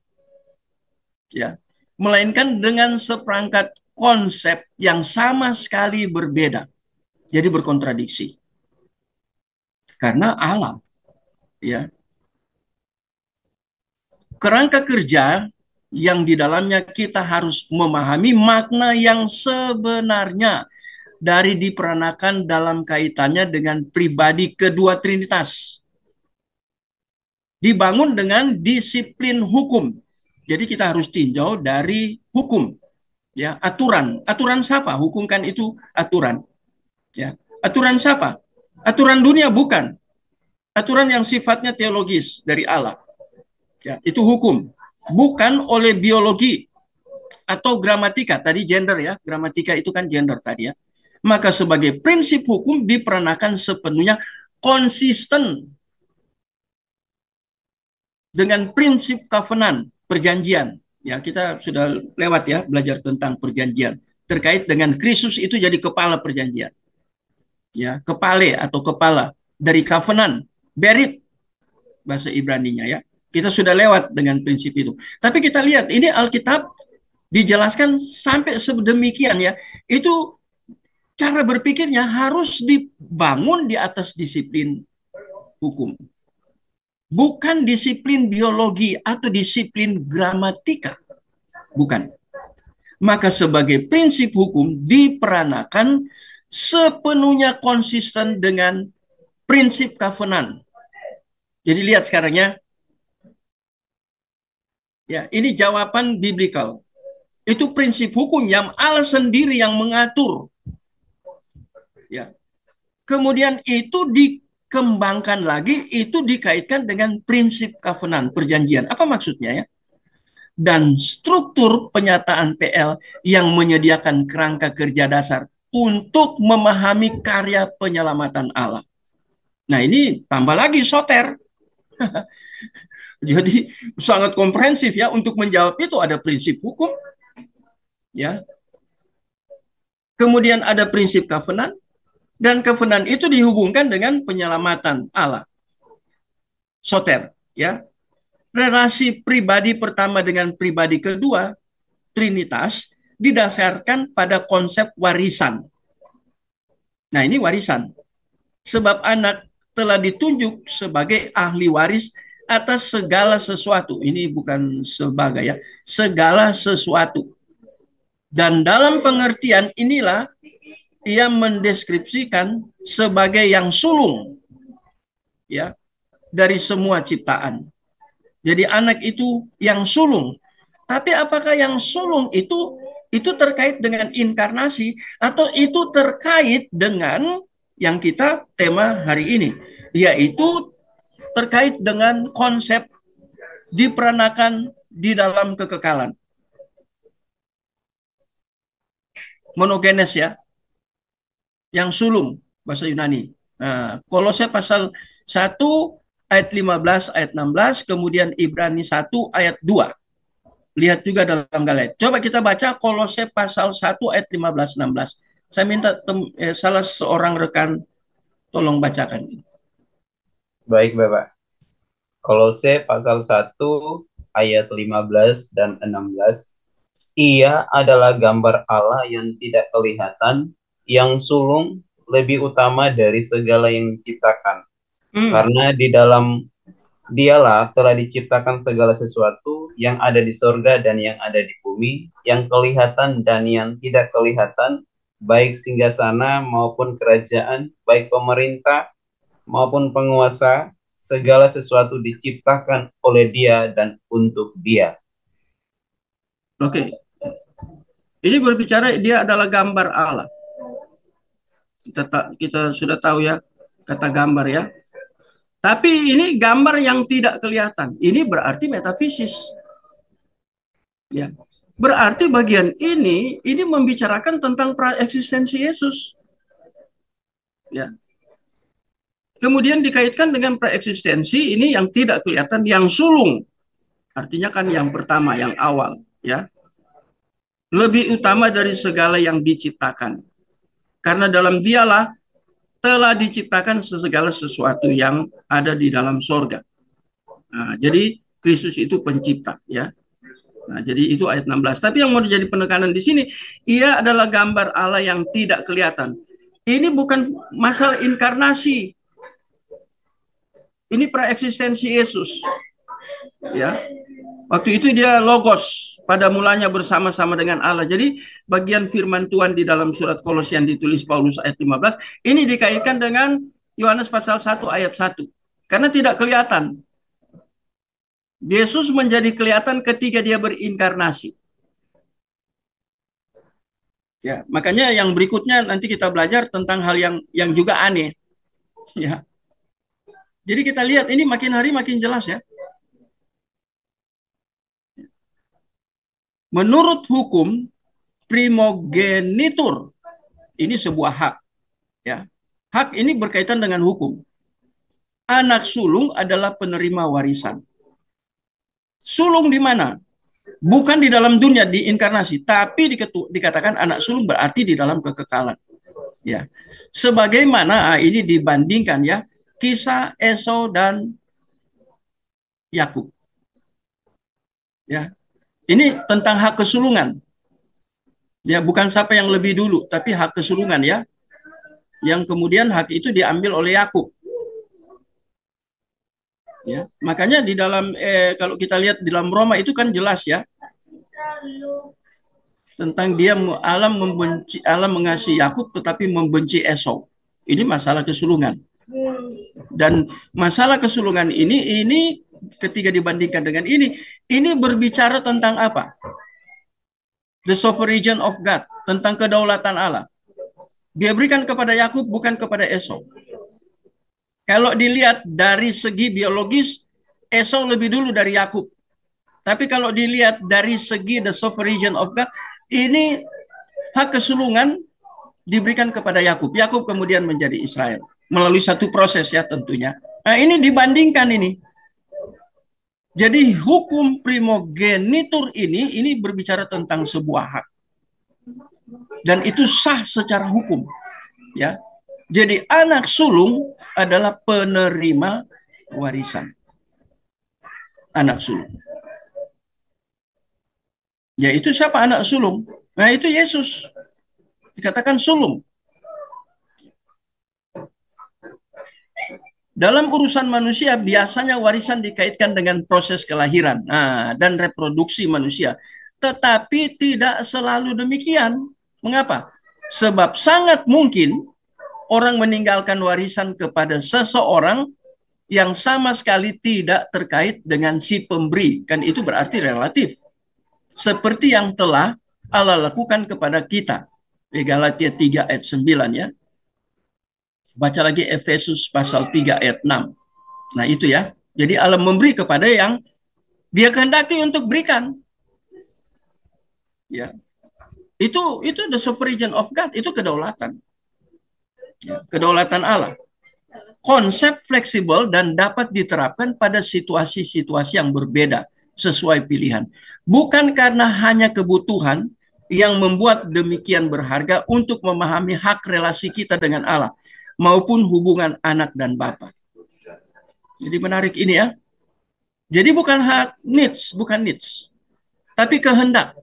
Ya, melainkan dengan seperangkat konsep yang sama sekali berbeda. Jadi berkontradiksi. Karena Allah, ya, kerangka kerja yang di dalamnya kita harus memahami makna yang sebenarnya dari diperanakan dalam kaitannya dengan pribadi kedua Trinitas. Dibangun dengan disiplin hukum. Jadi kita harus tinjau dari hukum. Ya, aturan. Aturan siapa? Hukum kan itu aturan. Ya. Aturan siapa? Aturan dunia bukan. Aturan yang sifatnya teologis dari Allah. Ya, itu hukum. Bukan oleh biologi atau gramatika. Tadi gender ya. Gramatika itu kan gender tadi ya. Maka sebagai prinsip hukum diperanakan sepenuhnya konsisten dengan prinsip covenant, perjanjian. Ya, kita sudah lewat ya belajar tentang perjanjian. Terkait dengan Kristus itu jadi kepala perjanjian. Ya, kepale atau kepala dari covenant, berit bahasa Ibraninya ya. Kita sudah lewat dengan prinsip itu. Tapi kita lihat ini Alkitab dijelaskan sampai sedemikian ya. Itu cara berpikirnya harus dibangun di atas disiplin hukum. Bukan disiplin biologi atau disiplin gramatika. Bukan. Maka sebagai prinsip hukum diperanakan sepenuhnya konsisten dengan prinsip covenant. Jadi lihat sekarang ya. Ya, ini jawaban biblikal. Itu prinsip hukum yang Allah sendiri yang mengatur. Ya. Kemudian itu dikembangkan lagi, itu dikaitkan dengan prinsip covenant, perjanjian. Apa maksudnya ya? dan struktur penyataan PL yang menyediakan kerangka kerja dasar untuk memahami karya penyelamatan Allah. Nah, ini tambah lagi soter. Jadi sangat komprehensif ya, untuk menjawab itu ada prinsip hukum ya. Kemudian ada prinsip covenant, dan covenant itu dihubungkan dengan penyelamatan Allah. Soter ya. Relasi pribadi pertama dengan pribadi kedua, Trinitas, didasarkan pada konsep warisan. Nah, ini warisan. Sebab anak telah ditunjuk sebagai ahli waris atas segala sesuatu. Ini bukan sebagai ya, segala sesuatu. Dan dalam pengertian inilah ia mendeskripsikan sebagai yang sulung ya dari semua ciptaan. Jadi anak itu yang sulung. Tapi apakah yang sulung itu terkait dengan inkarnasi atau itu terkait dengan yang kita tema hari ini, yaitu terkait dengan konsep diperanakan di dalam kekekalan. Monogenes ya, yang sulung bahasa Yunani. Nah, Kolose pasal 1 ayat 15 ayat 16, kemudian Ibrani 1 ayat 2. Lihat juga dalam Galatia. Coba kita baca Kolose pasal 1 ayat 15-16. Saya minta salah seorang rekan tolong bacakan. Baik, Bapak. Kolose pasal 1 ayat 15 dan 16. Ia adalah gambar Allah yang tidak kelihatan, yang sulung lebih utama dari segala yang diciptakan. Karena di dalam Dialah telah diciptakan segala sesuatu yang ada di sorga dan yang ada di bumi, yang kelihatan dan yang tidak kelihatan, baik singgasana maupun kerajaan, baik pemerintah maupun penguasa, segala sesuatu diciptakan oleh Dia dan untuk Dia. Oke. Ini berbicara dia adalah gambar Allah. Kita sudah tahu ya kata gambar ya. Tapi ini gambar yang tidak kelihatan. Ini berarti metafisis. Ya. Berarti bagian ini membicarakan tentang praeksistensi Yesus. Ya. Kemudian dikaitkan dengan praeksistensi ini yang tidak kelihatan, yang sulung. Artinya kan yang pertama, yang awal, ya. Lebih utama dari segala yang diciptakan. Karena dalam Dialah telah diciptakan segala sesuatu yang ada di dalam sorga. Nah, jadi Kristus itu pencipta, ya. Nah, jadi itu ayat 16. Tapi yang mau jadi penekanan di sini, ia adalah gambar Allah yang tidak kelihatan. Ini bukan masalah inkarnasi. Ini praeksistensi Yesus. Ya. Waktu itu dia logos, pada mulanya bersama-sama dengan Allah. Jadi bagian firman Tuhan di dalam surat Kolose yang ditulis Paulus ayat 15, ini dikaitkan dengan Yohanes pasal 1 ayat 1. Karena tidak kelihatan. Yesus menjadi kelihatan ketika dia berinkarnasi. Ya, makanya yang berikutnya nanti kita belajar tentang hal yang juga aneh. Ya. Jadi kita lihat ini makin hari makin jelas ya. Menurut hukum primogenitur, ini sebuah hak. Ya. Hak ini berkaitan dengan hukum. Anak sulung adalah penerima warisan. Sulung di mana? Bukan di dalam dunia, di inkarnasi, tapi dikatakan anak sulung berarti di dalam kekekalan. Ya. Sebagaimana ini dibandingkan ya, kisah Esau dan Yakub. Ya. Ini tentang hak kesulungan. Ya, bukan siapa yang lebih dulu, tapi hak kesulungan ya. Yang kemudian hak itu diambil oleh Yakub. Ya, makanya di dalam kalau kita lihat di dalam Roma itu kan jelas ya. Tentang dia Allah mengasihi Yakub tetapi membenci Esau. Ini masalah kesulungan. Dan masalah kesulungan ini ketika dibandingkan dengan ini berbicara tentang apa? The sovereignty of God, tentang kedaulatan Allah. Dia berikan kepada Yakub bukan kepada Esau. Kalau dilihat dari segi biologis, Esau lebih dulu dari Yakub. Tapi kalau dilihat dari segi the sovereign of God, ini hak kesulungan diberikan kepada Yakub. Yakub kemudian menjadi Israel melalui satu proses ya tentunya. Nah, ini dibandingkan ini. Jadi hukum primogenitur ini berbicara tentang sebuah hak. Dan itu sah secara hukum. Ya. Jadi anak sulung adalah penerima warisan. Anak sulung. Yaitu siapa anak sulung? Nah, itu Yesus. Dikatakan sulung. Dalam urusan manusia, biasanya warisan dikaitkan dengan proses kelahiran dan reproduksi manusia. Tetapi tidak selalu demikian. Mengapa? Sebab sangat mungkin orang meninggalkan warisan kepada seseorang yang sama sekali tidak terkait dengan si pemberi. Kan itu berarti relatif. Seperti yang telah Allah lakukan kepada kita. Galatia 3 ayat 9 ya. Baca lagi Efesus pasal 3 ayat 6. Nah itu ya. Jadi Allah memberi kepada yang dia kehendaki untuk berikan. Ya. Itu the sovereign of God, itu kedaulatan. Ya, kedaulatan Allah. Konsep fleksibel dan dapat diterapkan pada situasi-situasi yang berbeda sesuai pilihan. Bukan karena hanya kebutuhan yang membuat demikian berharga untuk memahami hak relasi kita dengan Allah maupun hubungan anak dan bapa. Jadi menarik ini ya. Jadi bukan hak bukan needs, tapi kehendak.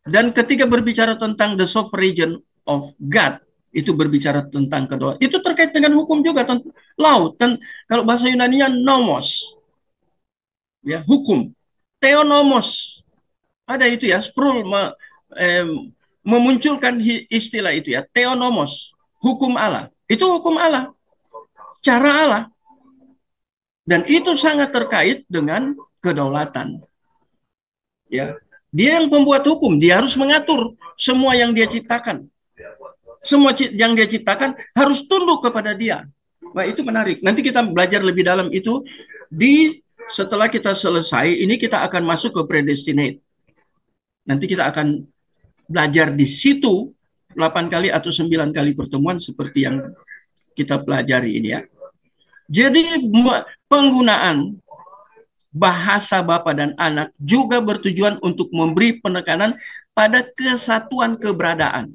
Dan ketika berbicara tentang the sovereign of God, itu berbicara tentang kedua. Itu terkait dengan hukum juga, law. Kalau bahasa Yunani-nya nomos. Ya, hukum. Theonomos. Ada itu ya, Sproul memunculkan istilah itu ya, theonomos, hukum Allah. Itu hukum Allah. Cara Allah. Dan itu sangat terkait dengan kedaulatan. Ya, dia yang pembuat hukum, dia harus mengatur semua yang dia ciptakan. Semua yang dia ciptakan harus tunduk kepada dia. Wah, itu menarik. Nanti kita belajar lebih dalam itu setelah kita selesai, ini kita akan masuk ke predestinate. Nanti kita akan belajar di situ 8 kali atau 9 kali pertemuan seperti yang kita pelajari ini ya. Jadi penggunaan bahasa Bapa dan Anak juga bertujuan untuk memberi penekanan pada kesatuan keberadaan.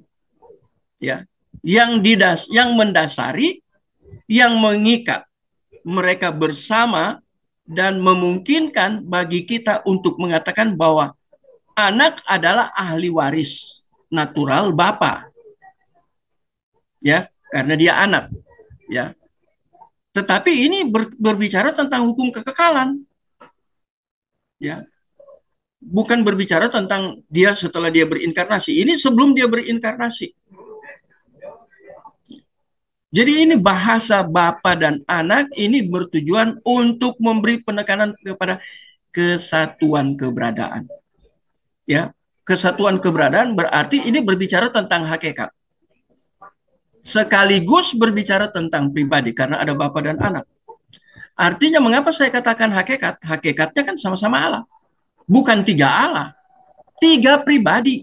Ya, yang mendasari, yang mengikat mereka bersama dan memungkinkan bagi kita untuk mengatakan bahwa anak adalah ahli waris natural Bapa. Ya, karena dia anak. Ya. Tetapi ini berbicara tentang hukum kekekalan. Ya. Bukan berbicara tentang dia setelah dia berinkarnasi. Ini sebelum dia berinkarnasi. Jadi ini bahasa Bapa dan Anak ini bertujuan untuk memberi penekanan kepada kesatuan keberadaan. Ya, kesatuan keberadaan berarti ini berbicara tentang hakikat. Sekaligus berbicara tentang pribadi karena ada Bapa dan Anak. Artinya mengapa saya katakan hakikat? Hakikatnya kan sama-sama Allah. Bukan 3 Allah. 3 pribadi.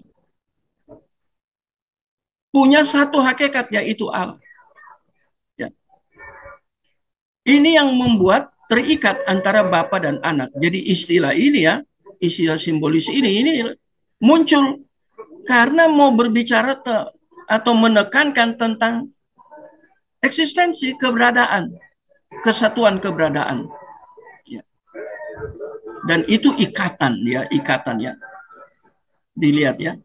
Punya satu hakikat yaitu Allah. Ya. Ini yang membuat terikat antara Bapa dan Anak. Jadi istilah ini ya, istilah simbolis ini muncul karena mau berbicara atau menekankan tentang eksistensi keberadaan, kesatuan keberadaan. Ya. Dan itu ikatan ya. Dilihat ya.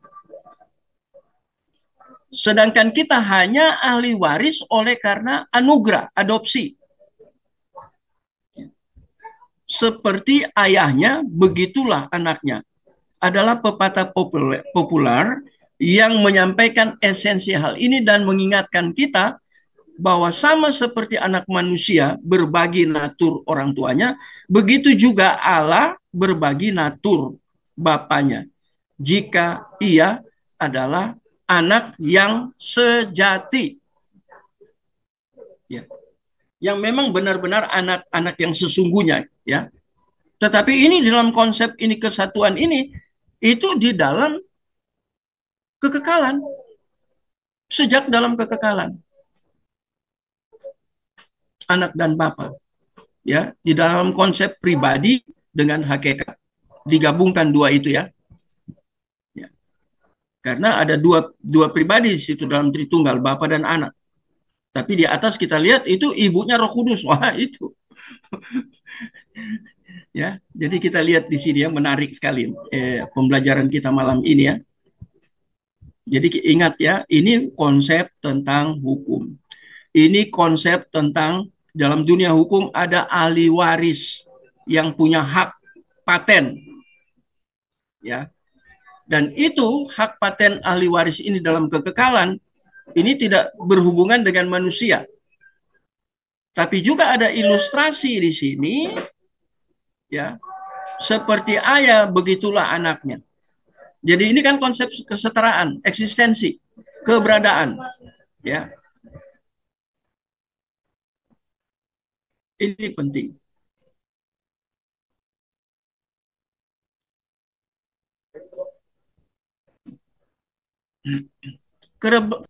Sedangkan kita hanya ahli waris oleh karena anugerah, adopsi. Seperti ayahnya, begitulah anaknya. Adalah pepatah populer yang menyampaikan esensi hal ini dan mengingatkan kita bahwa sama seperti anak manusia berbagi natur orang tuanya, begitu juga Allah berbagi natur Bapanya. Jika ia adalah anak yang sejati. Ya. Yang memang benar-benar anak-anak yang sesungguhnya. ya. Tetapi ini dalam konsep ini kesatuan ini itu di dalam kekekalan, sejak dalam kekekalan anak dan bapa, ya, di dalam konsep pribadi dengan hakikat digabungkan dua itu ya. Ya. Karena ada dua pribadi di situ dalam Tritunggal, bapa dan anak. Tapi di atas kita lihat itu ibunya Roh Kudus. Wah, itu. Ya, jadi kita lihat di sini ya, menarik sekali pembelajaran kita malam ini ya. Jadi ingat ya, ini konsep tentang hukum. Ini konsep tentang dalam dunia hukum ada ahli waris yang punya hak paten. Ya. Dan itu hak paten ahli waris ini dalam kekekalan ini tidak berhubungan dengan manusia. Tapi juga ada ilustrasi di sini ya. Seperti ayah begitulah anaknya. Jadi ini kan konsep kesetaraan, eksistensi, keberadaan, ya. Ini penting.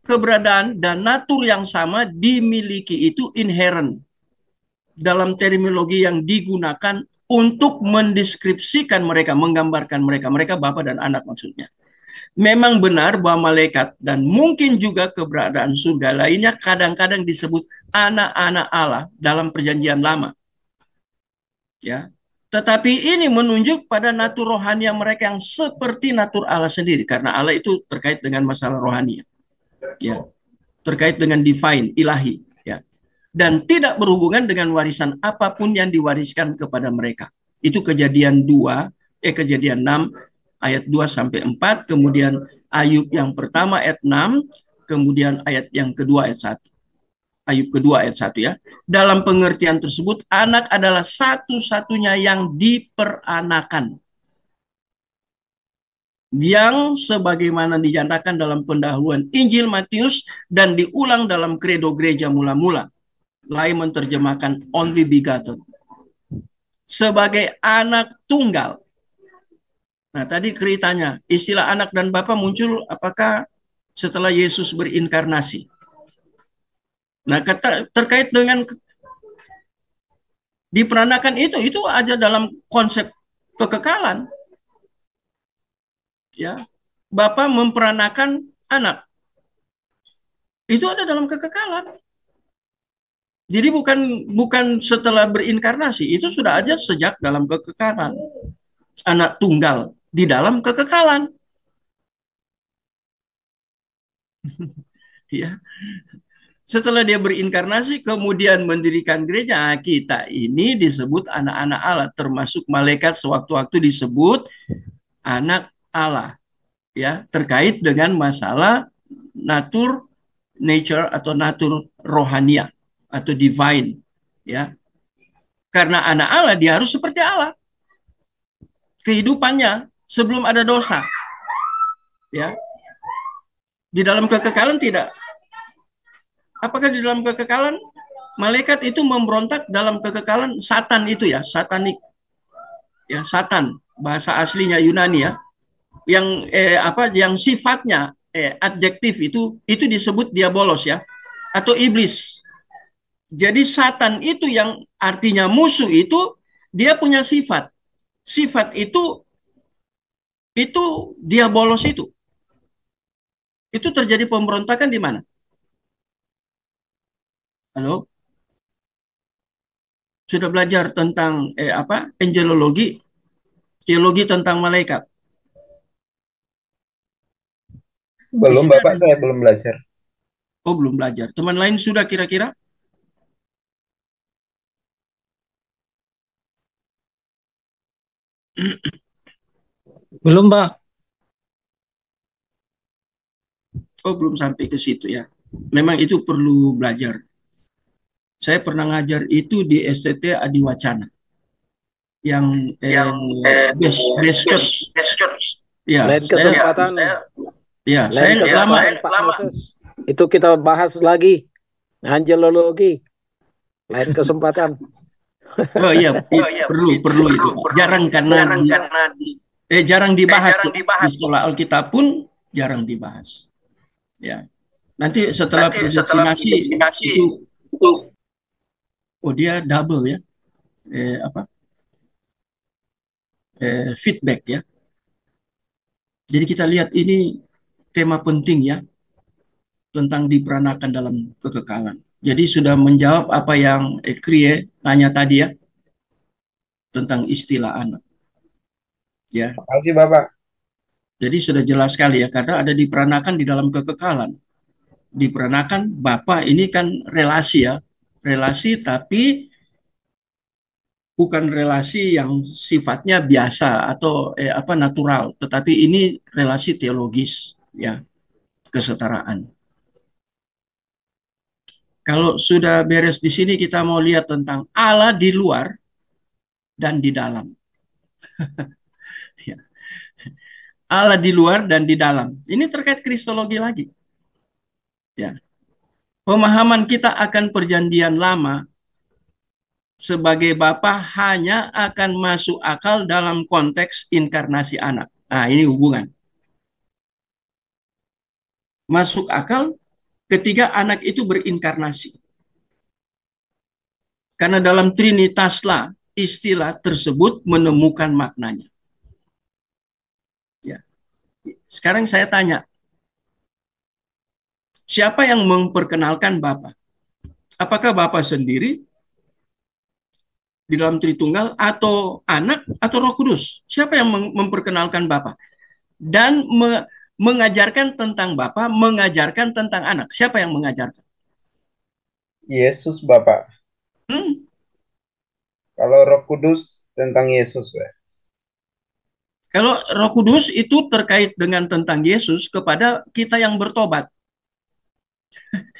Keberadaan dan natur yang sama dimiliki itu inherent dalam terminologi yang digunakan untuk mendeskripsikan mereka, menggambarkan mereka, mereka bapa dan anak maksudnya. Memang benar bahwa malaikat dan mungkin juga keberadaan surga lainnya kadang-kadang disebut anak-anak Allah dalam perjanjian lama. Ya. Tetapi ini menunjuk pada natur rohani mereka yang seperti natur Allah sendiri. Karena Allah itu terkait dengan masalah rohani. Ya. Terkait dengan divine, ilahi. Ya. Dan tidak berhubungan dengan warisan apapun yang diwariskan kepada mereka. Itu kejadian 6 ayat 2 sampai 4, kemudian Ayub yang pertama ayat 6, kemudian ayat yang kedua ayat 1. Ayub kedua ayat 1 ya. Dalam pengertian tersebut, anak adalah satu-satunya yang diperanakan. Yang sebagaimana dinyatakan dalam pendahuluan Injil Matius dan diulang dalam kredo gereja mula-mula. Lain menerjemahkan only begotten. Sebagai anak tunggal. Nah, tadi ceritanya, istilah anak dan bapa muncul apakah setelah Yesus berinkarnasi? Nah, terkait dengan diperanakan itu aja dalam konsep kekekalan. Ya. Bapa memperanakan anak. Itu ada dalam kekekalan. Jadi bukan setelah berinkarnasi, itu sudah ada sejak dalam kekekalan. Anak tunggal di dalam kekekalan. Ya. Setelah dia berinkarnasi, kemudian mendirikan gereja, kita ini disebut anak-anak Allah, termasuk malaikat sewaktu-waktu disebut anak Allah, ya, terkait dengan masalah nature atau natur rohania atau divine, ya. Karena anak Allah dia harus seperti Allah. Kehidupannya sebelum ada dosa, ya. Di dalam kekekalan tidak. Apakah di dalam kekekalan malaikat itu memberontak dalam kekekalan Satan itu ya, satanik. Ya, Satan bahasa aslinya Yunani ya. Yang sifatnya adjektif itu disebut diabolos ya, atau iblis. Jadi Satan itu yang artinya musuh itu dia punya sifat. Sifat itu diabolos itu. Itu terjadi pemberontakan di mana? Halo? Sudah belajar tentang angelologi, teologi tentang malaikat? Belum, Bapak, saya belum belajar. Oh, belum belajar. Teman lain sudah kira-kira? Belum, Pak. Oh, belum sampai ke situ ya. Memang itu perlu belajar. Saya pernah ngajar itu di STT Adiwacana. Yang best church. Ya, Lain kesempatan. Saya nggak lama. Pak Moses. Itu kita bahas lagi. Angelologi. Lain kesempatan. Oh iya, perlu itu, Pak. Jarang karena jarang dibahas ya. Di sekolah Alkitab pun jarang dibahas. Ya. Nanti setelah predestinasi itu, oh dia double ya, apa feedback ya. Jadi kita lihat ini tema penting ya, tentang diperanakan dalam kekekalan. Jadi sudah menjawab apa yang Krie tanya tadi ya, tentang istilah anak. Ya, Makasih Bapak. jadi sudah jelas sekali ya, karena ada diperanakan di dalam kekekalan. Diperanakan Bapa ini kan relasi ya, relasi tapi bukan relasi yang sifatnya biasa atau apa natural, tetapi ini relasi teologis ya, kesetaraan. Kalau sudah beres di sini kita mau lihat tentang Allah di luar dan di dalam. Ya. Allah di luar dan di dalam. Ini terkait kristologi lagi. Ya. Pemahaman kita akan perjanjian lama sebagai Bapa hanya akan masuk akal dalam konteks inkarnasi anak. Nah, ini hubungan. Masuk akal ketika anak itu berinkarnasi. Karena dalam Trinitaslah istilah tersebut menemukan maknanya. Ya. Sekarang saya tanya, siapa yang memperkenalkan Bapa? Apakah Bapa sendiri di dalam Tritunggal atau Anak atau Roh Kudus? Siapa yang memperkenalkan Bapa? Dan mengajarkan tentang Bapa, mengajarkan tentang Anak. Siapa yang mengajarkan? Yesus Bapak. Hmm. Kalau Roh Kudus tentang Yesus ya. Kalau Roh Kudus itu terkait dengan tentang Yesus kepada kita yang bertobat.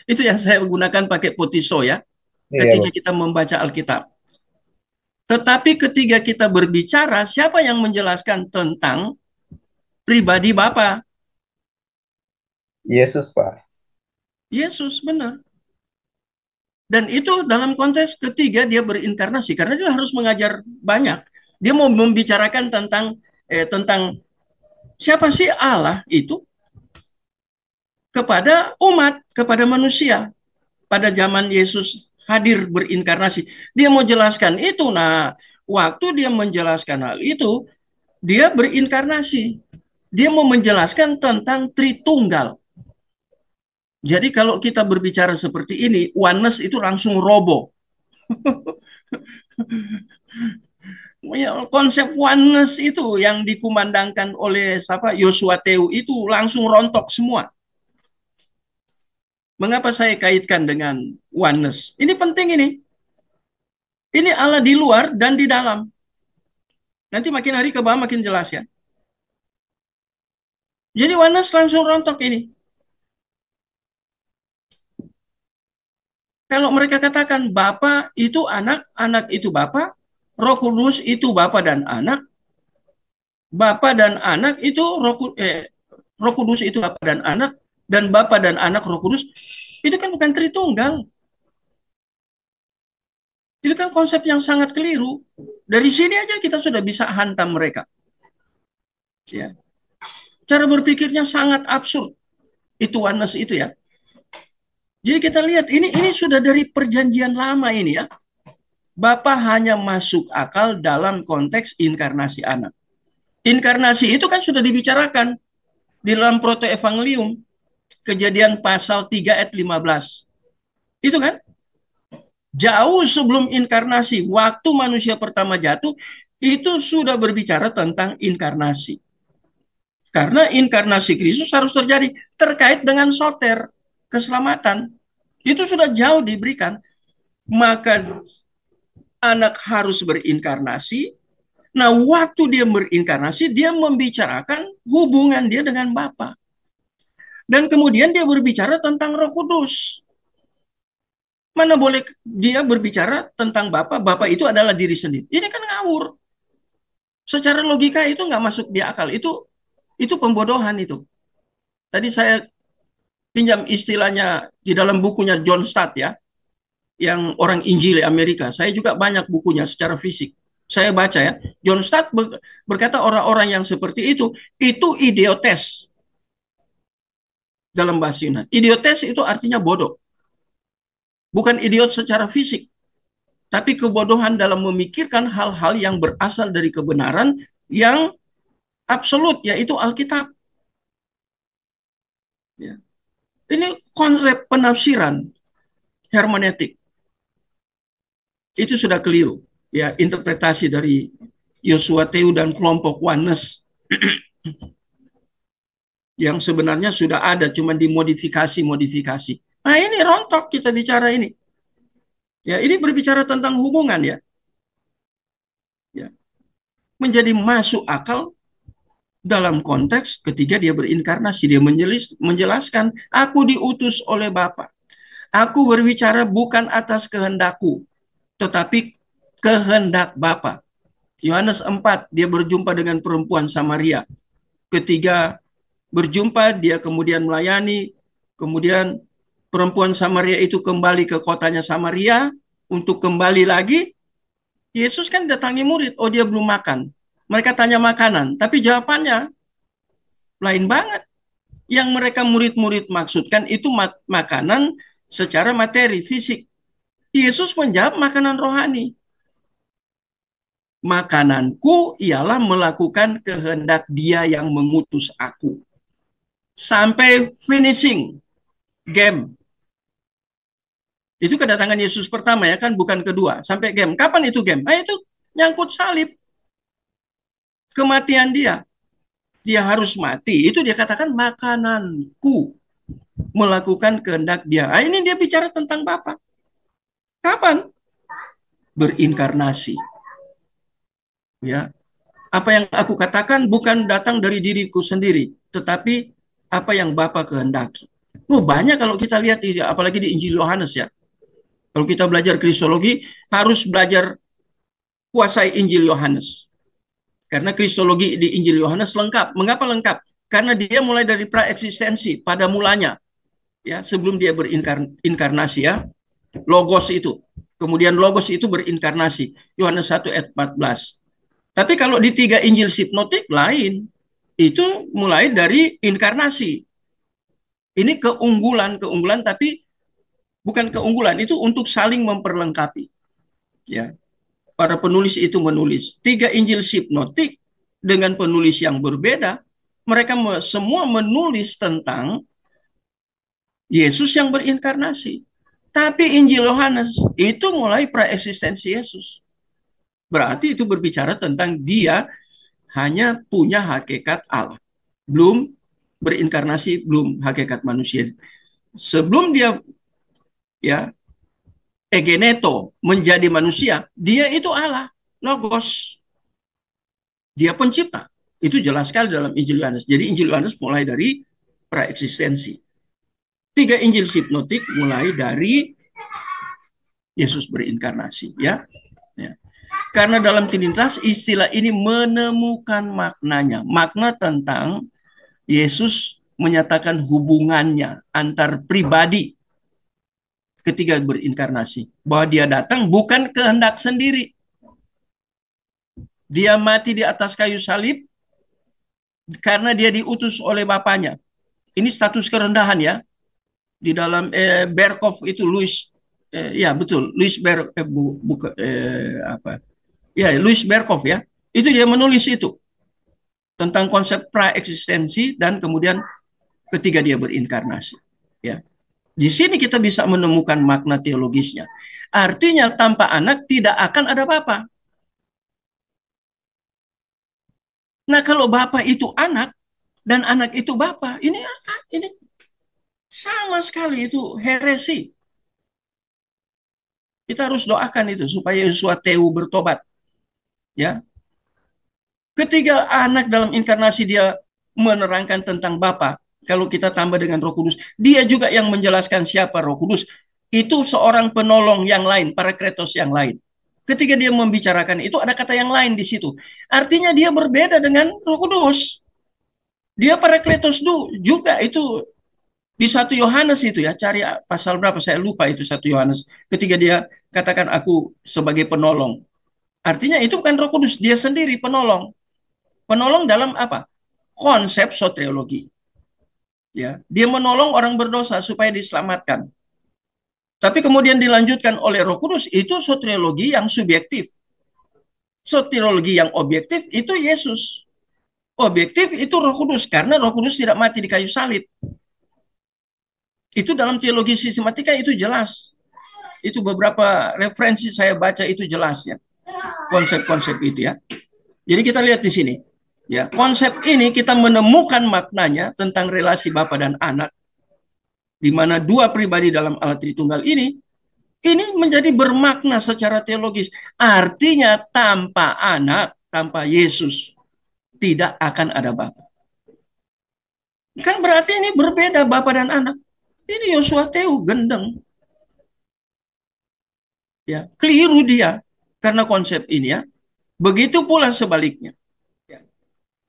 Itu yang saya gunakan pakai potiso ya, Iya ketika Bapak. kita membaca Alkitab. Tetapi ketika kita berbicara, siapa yang menjelaskan tentang pribadi Bapa? Yesus Pak. Yesus, benar. Dan itu dalam konteks ketiga dia berinkarnasi, karena dia harus mengajar banyak. Dia mau membicarakan tentang siapa sih Allah itu kepada umat, kepada manusia. Pada zaman Yesus hadir berinkarnasi, dia mau jelaskan itu. Nah, waktu dia menjelaskan hal itu, dia berinkarnasi. Dia mau menjelaskan tentang Tritunggal. Jadi kalau kita berbicara seperti ini, oneness itu langsung roboh. Konsep oneness itu yang dikumandangkan oleh Yosua Teu itu langsung rontok semua. Mengapa saya kaitkan dengan oneness? Ini penting ini. Ini Allah di luar dan di dalam. Nanti makin hari ke bawah makin jelas ya. Jadi oneness langsung rontok ini. Kalau mereka katakan Bapa itu anak, anak itu Bapa, Roh Kudus itu Bapa dan anak, Bapa dan anak itu Roh Kudus itu Bapa dan anak, dan Bapa dan anak Roh Kudus, itu kan bukan Tritunggal. Itu kan konsep yang sangat keliru. Dari sini aja kita sudah bisa hantam mereka. Ya. Cara berpikirnya sangat absurd. Itu oneness itu ya. Jadi kita lihat ini sudah dari perjanjian lama ini ya. Bapa hanya masuk akal dalam konteks inkarnasi anak. Inkarnasi itu kan sudah dibicarakan di dalam protoevangelium, Kejadian pasal 3 ayat 15. Itu kan jauh sebelum inkarnasi, waktu manusia pertama jatuh, itu sudah berbicara tentang inkarnasi. Karena inkarnasi Kristus harus terjadi terkait dengan soter, keselamatan. Itu sudah jauh diberikan. Maka anak harus berinkarnasi. Nah, waktu dia berinkarnasi, dia membicarakan hubungan dia dengan Bapa. Dan kemudian dia berbicara tentang Roh Kudus. Mana boleh dia berbicara tentang Bapa, Bapa itu adalah diri sendiri. Ini kan ngawur. Secara logika itu nggak masuk di akal. Itu pembodohan itu. Tadi saya pinjam istilahnya di dalam bukunya John Stott ya. yang orang Injil Amerika. Saya juga banyak bukunya secara fisik. Saya baca ya. John Stott berkata orang-orang yang seperti itu idiotes dalam bahasa Yunani. Idiotes itu artinya bodoh. Bukan idiot secara fisik, tapi kebodohan dalam memikirkan hal-hal yang berasal dari kebenaran yang absolut, yaitu Alkitab. Ya. Ini konsep penafsiran hermeneutik. Itu sudah keliru. Ya, interpretasi dari Yosua Teu dan kelompok Oneness yang sebenarnya sudah ada, cuma dimodifikasi-modifikasi. Nah, ini rontok kita bicara ini. Ya, ini berbicara tentang hubungan ya. Ya. Menjadi masuk akal dalam konteks ketika dia berinkarnasi. Dia menjelaskan, aku diutus oleh Bapa. Aku berbicara bukan atas kehendakku, tetapi kehendak Bapa. Yohanes 4, dia berjumpa dengan perempuan Samaria. Ketika berjumpa, dia kemudian melayani, kemudian perempuan Samaria itu kembali ke kotanya Samaria, untuk kembali lagi, Yesus kan datangi murid, oh dia belum makan. Mereka tanya makanan, tapi jawabannya lain banget. Yang mereka murid-murid maksudkan itu makanan secara materi, fisik. Yesus menjawab makanan rohani. Makananku ialah melakukan kehendak Dia yang mengutus aku. Sampai finishing game. Itu kedatangan Yesus pertama ya kan, bukan kedua. Sampai game. Kapan itu game? Nah itu nyangkut salib. Kematian Dia. Dia harus mati. Itu dia katakan makananku. Melakukan kehendak Dia. Nah, ini dia bicara tentang Bapa. Kapan? Berinkarnasi. Ya. Apa yang aku katakan bukan datang dari diriku sendiri, tetapi apa yang Bapa kehendaki. Oh, banyak kalau kita lihat, apalagi di Injil Yohanes ya. Kalau kita belajar kristologi, harus belajar kuasai Injil Yohanes. Karena kristologi di Injil Yohanes lengkap. Mengapa lengkap? Karena dia mulai dari praeksistensi pada mulanya. Ya, sebelum dia berinkarnasi ya. Logos itu. Kemudian Logos itu berinkarnasi. Yohanes 1 ayat 14. Tapi kalau di 3 Injil sinoptik lain. Itu mulai dari inkarnasi. Ini keunggulan tapi bukan keunggulan, itu untuk saling memperlengkapi. Ya. Para penulis itu menulis 3 Injil sinoptik dengan penulis yang berbeda, mereka semua menulis tentang Yesus yang berinkarnasi. Tapi Injil Yohanes itu mulai praeksistensi Yesus. Berarti itu berbicara tentang Dia hanya punya hakikat Allah. Belum berinkarnasi, belum hakikat manusia. Sebelum Dia ya egeneto menjadi manusia, Dia itu Allah, Logos. Dia pencipta. Itu jelas sekali dalam Injil Yohanes. Jadi Injil Yohanes mulai dari praeksistensi. 3 Injil sinoptik mulai dari Yesus berinkarnasi, ya. Ya. Karena dalam Trinitas istilah ini menemukan maknanya, makna tentang Yesus menyatakan hubungannya antar pribadi ketika berinkarnasi, bahwa Dia datang bukan kehendak sendiri. Dia mati di atas kayu salib karena Dia diutus oleh Bapaknya. Ini status kerendahan ya. Di dalam Berkhof itu Louis ya betul Louis Louis Berkhof ya, itu dia menulis itu tentang konsep praeksistensi dan kemudian ketika dia berinkarnasi ya. Di sini kita bisa menemukan makna teologisnya, artinya tanpa anak tidak akan ada Bapa. Nah kalau Bapa itu anak dan anak itu Bapa, ini sama sekali itu heresi. Kita harus doakan itu supaya Yosua Teu bertobat. Ya. Ketika anak dalam inkarnasi dia menerangkan tentang Bapa, kalau kita tambah dengan Roh Kudus, dia juga yang menjelaskan siapa Roh Kudus. Itu seorang penolong yang lain, Parakletos yang lain. Ketika dia membicarakan itu ada kata yang lain di situ. Artinya dia berbeda dengan Roh Kudus. Dia Parakletos juga itu Di 1 Yohanes itu ya, cari pasal berapa, saya lupa itu 1 Yohanes. Ketika dia katakan aku sebagai penolong. Artinya itu bukan Roh Kudus, dia sendiri penolong. Penolong dalam apa? Konsep soteriologi. Ya, dia menolong orang berdosa supaya diselamatkan. Tapi kemudian dilanjutkan oleh Roh Kudus, itu soteriologi yang subjektif. Soteriologi yang objektif itu Yesus. Objektif itu Roh Kudus, karena Roh Kudus tidak mati di kayu salib. Itu dalam teologi sistematika itu jelas. Itu beberapa referensi saya baca itu jelas ya. Konsep-konsep itu ya. Jadi kita lihat di sini. Ya, konsep ini kita menemukan maknanya tentang relasi Bapa dan Anak, di mana dua pribadi dalam Allah Tritunggal ini menjadi bermakna secara teologis. Artinya tanpa Anak, tanpa Yesus, tidak akan ada Bapa. Kan berarti ini berbeda Bapa dan Anak. Ini Yosua Teu gendeng. Ya, keliru dia karena konsep ini ya. Begitu pula sebaliknya. Ya.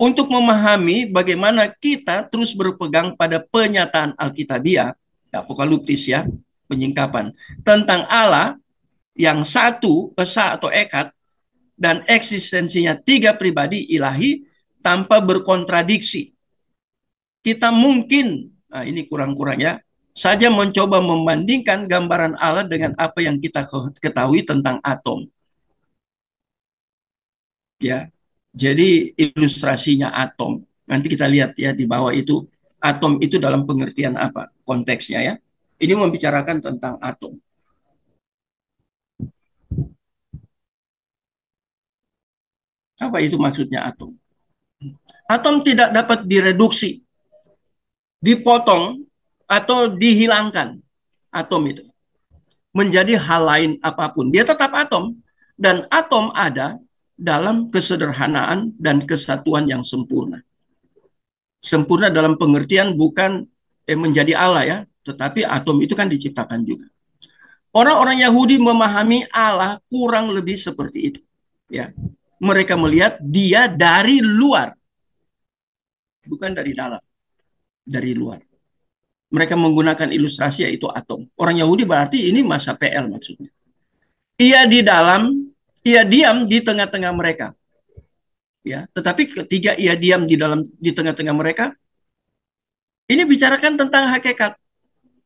Untuk memahami bagaimana kita terus berpegang pada penyataan Alkitabiah, apokaliptis ya, penyingkapan tentang Allah yang satu, esa atau ekat, dan eksistensinya tiga pribadi ilahi tanpa berkontradiksi. Kita mungkin, nah ini kurang-kurang ya, saja mencoba membandingkan gambaran Allah dengan apa yang kita ketahui tentang atom. Ya, jadi ilustrasinya atom. Nanti kita lihat ya di bawah itu, atom itu dalam pengertian apa konteksnya ya. Ini membicarakan tentang atom. Apa itu maksudnya atom? Atom tidak dapat direduksi, dipotong, atau dihilangkan. Atom itu menjadi hal lain apapun. Dia tetap atom. Dan atom ada dalam kesederhanaan dan kesatuan yang sempurna. Sempurna dalam pengertian bukan menjadi Allah ya, tetapi atom itu kan diciptakan juga. Orang-orang Yahudi memahami Allah kurang lebih seperti itu. Ya, mereka melihat dia dari luar, bukan dari dalam, dari luar. Mereka menggunakan ilustrasi yaitu atom. Orang Yahudi berarti ini masa PL maksudnya. Ia di dalam, ia diam di tengah-tengah mereka. Ya, tetapi ketika ia diam di tengah-tengah mereka, ini bicarakan tentang hakikat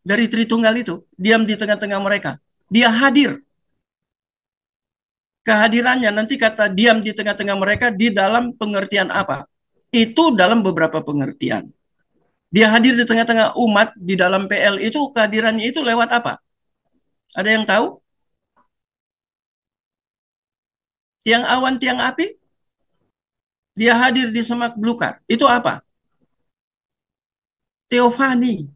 dari Tritunggal itu, diam di tengah-tengah mereka. Dia hadir. Kehadirannya nanti kata diam di tengah-tengah mereka di dalam pengertian apa? Itu dalam beberapa pengertian. Dia hadir di tengah-tengah umat di dalam PL itu, kehadirannya itu lewat apa? Ada yang tahu? Tiang awan, tiang api? Dia hadir di semak belukar. Itu apa? Teofani.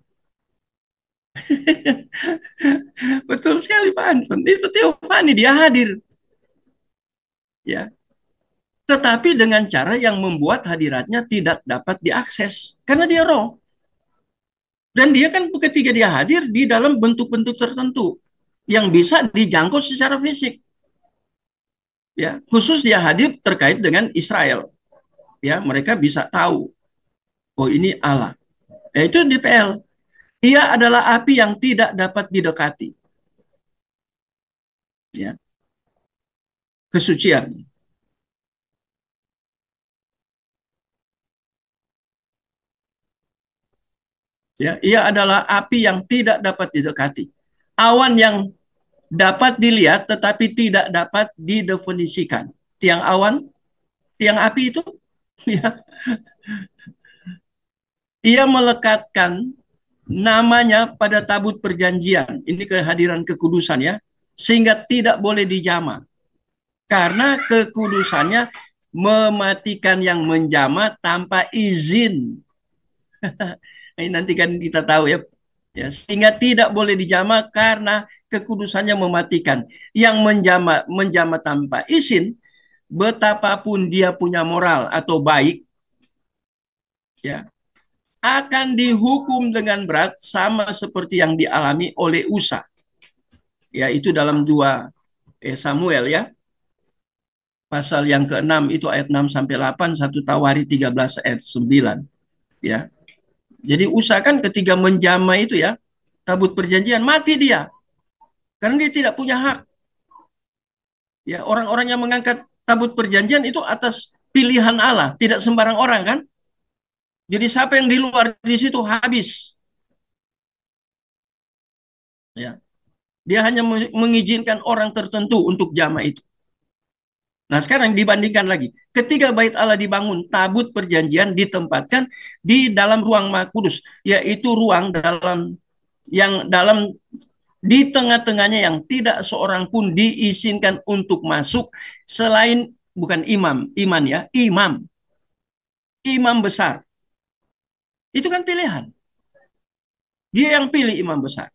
Betul sekali Pak Anton. Itu teofani, dia hadir. Ya. Tetapi dengan cara yang membuat hadiratnya tidak dapat diakses. Karena dia roh. Dan dia kan ketika dia hadir di dalam bentuk-bentuk tertentu yang bisa dijangkau secara fisik. Ya, khusus dia hadir terkait dengan Israel. Ya, mereka bisa tahu, oh ini Allah. Itu di PL. Ia adalah api yang tidak dapat didekati. Ya, kesucian. Ya, ia adalah api yang tidak dapat didekati. Awan yang dapat dilihat tetapi tidak dapat didefinisikan. Tiang awan, tiang api itu, ya, ia melekatkan namanya pada tabut perjanjian. Ini kehadiran kekudusan ya, sehingga tidak boleh dijama. Karena kekudusannya mematikan yang menjama tanpa izin. Ini nanti kan kita tahu ya, ya, sehingga tidak boleh dijama karena kekudusannya mematikan. Yang menjama tanpa izin, betapapun dia punya moral atau baik, ya, akan dihukum dengan berat sama seperti yang dialami oleh Usa. Ya, itu dalam 2 Samuel ya. Pasal yang ke-6 itu ayat 6 sampai 8, 1 Tawari 13 ayat 9. Ya. Jadi usahakan ketika menjamah itu ya, tabut perjanjian, mati dia. Karena dia tidak punya hak. Ya, orang-orang yang mengangkat tabut perjanjian itu atas pilihan Allah, tidak sembarang orang kan? Jadi siapa yang di luar di situ habis. Ya, dia hanya mengizinkan orang tertentu untuk jamaah itu. Nah, sekarang dibandingkan lagi. Ketika bait Allah dibangun, tabut perjanjian ditempatkan di dalam ruang Maha Kudus, yaitu ruang dalam di tengah-tengahnya yang tidak seorang pun diizinkan untuk masuk selain bukan iman ya, imam besar. Itu kan pilihan. Dia yang pilih imam besar.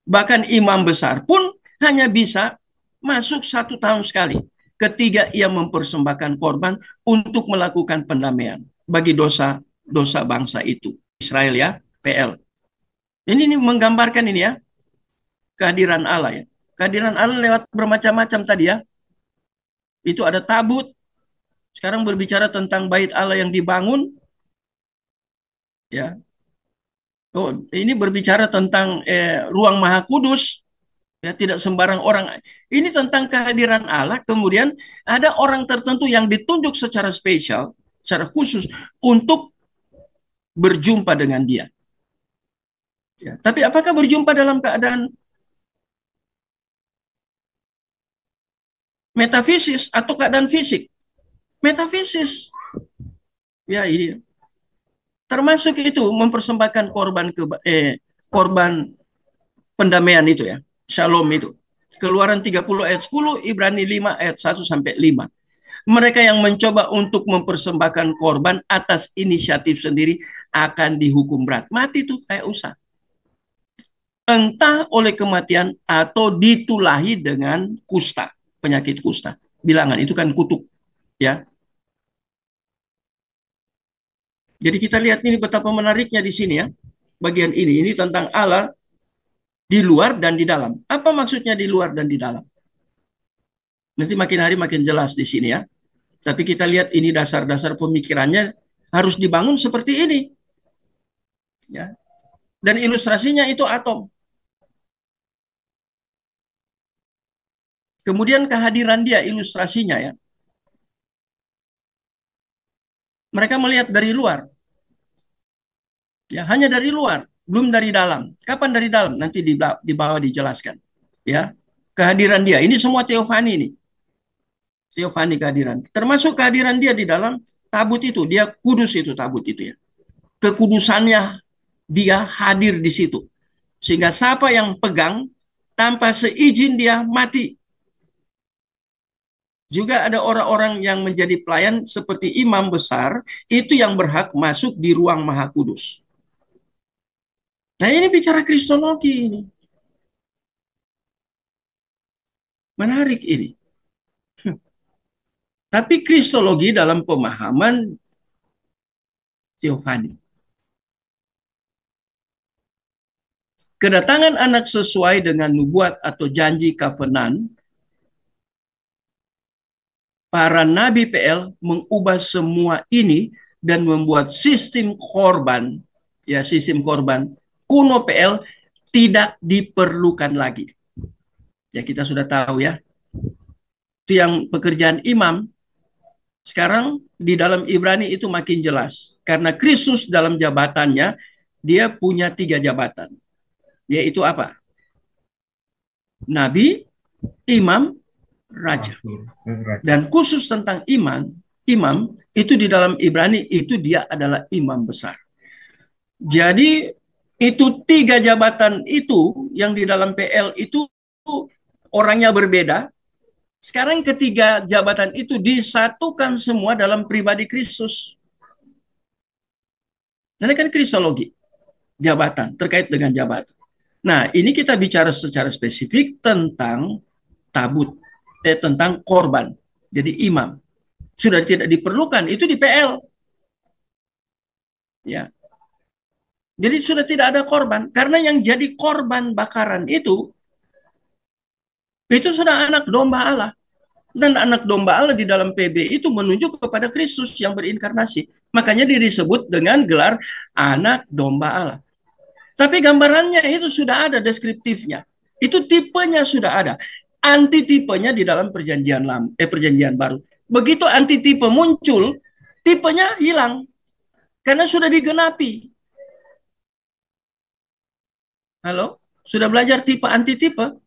Bahkan imam besar pun hanya bisa masuk 1 tahun sekali ketika ia mempersembahkan korban untuk melakukan pendamaian bagi dosa bangsa itu. Israel ya, PL. Ini menggambarkan ini ya, kehadiran Allah ya. Kehadiran Allah lewat bermacam-macam tadi ya. Itu ada tabut. Sekarang berbicara tentang bait Allah yang dibangun ya. Oh, ini berbicara tentang ruang Maha Kudus. Ya, tidak sembarang orang. Ini tentang kehadiran Allah. Kemudian ada orang tertentu yang ditunjuk secara spesial, secara khusus untuk berjumpa dengan dia. Ya, tapi apakah berjumpa dalam keadaan metafisis atau keadaan fisik? Metafisis. Ya, ini termasuk itu mempersembahkan korban pendamaian itu ya. Shalom itu. Keluaran 30 ayat 10, Ibrani 5 ayat 1 sampai 5. Mereka yang mencoba untuk mempersembahkan korban atas inisiatif sendiri akan dihukum berat. Mati tuh kayak usah. Entah oleh kematian atau ditulahi dengan kusta, penyakit kusta. Bilangan itu kan kutuk, ya. Jadi kita lihat ini betapa menariknya di sini ya. Bagian ini tentang Allah di luar dan di dalam. Apa maksudnya di luar dan di dalam? Nanti makin hari makin jelas di sini ya. Tapi kita lihat ini dasar-dasar pemikirannya harus dibangun seperti ini. Ya. Dan ilustrasinya itu atom. Kemudian kehadiran dia ilustrasinya ya. Mereka melihat dari luar. Ya, hanya dari luar, belum dari dalam. Kapan dari dalam? Nanti di bawah dijelaskan. Ya. Kehadiran dia. Ini semua teofani ini. Teofani kehadiran. Termasuk kehadiran dia di dalam tabut itu. Dia kudus itu tabut itu ya. Kekudusannya dia hadir di situ. Sehingga siapa yang pegang tanpa seizin dia mati. Juga ada orang-orang yang menjadi pelayan seperti imam besar, itu yang berhak masuk di ruang Maha Kudus. Nah ini bicara kristologi ini. Menarik ini. Tapi kristologi dalam pemahaman teofani. Kedatangan anak sesuai dengan nubuat atau janji covenant, para nabi PL mengubah semua ini dan membuat sistem korban, ya sistem korban kuno PL tidak diperlukan lagi. Ya kita sudah tahu ya. Itu yang pekerjaan imam. Sekarang di dalam Ibrani itu makin jelas. Karena Kristus dalam jabatannya, dia punya 3 jabatan. Yaitu apa? Nabi, imam, raja. Dan khusus tentang imam itu di dalam Ibrani itu dia adalah imam besar. Jadi itu 3 jabatan itu yang di dalam PL itu orangnya berbeda. Sekarang ketiga jabatan itu disatukan semua dalam pribadi Kristus. Ini kan kristologi jabatan terkait dengan jabatan. Nah, ini kita bicara secara spesifik tentang tabut, tentang korban. Jadi imam sudah tidak diperlukan, itu di PL. Ya. Jadi sudah tidak ada korban karena yang jadi korban bakaran itu sudah anak domba Allah. Dan anak domba Allah di dalam PB itu menunjuk kepada Kristus yang berinkarnasi. Makanya dia disebut dengan gelar anak domba Allah. Tapi gambarannya itu sudah ada deskriptifnya. Itu tipenya sudah ada. Antitipenya di dalam perjanjian baru. Begitu antitipe muncul, tipenya hilang karena sudah digenapi. Halo? Sudah belajar tipe antitipe?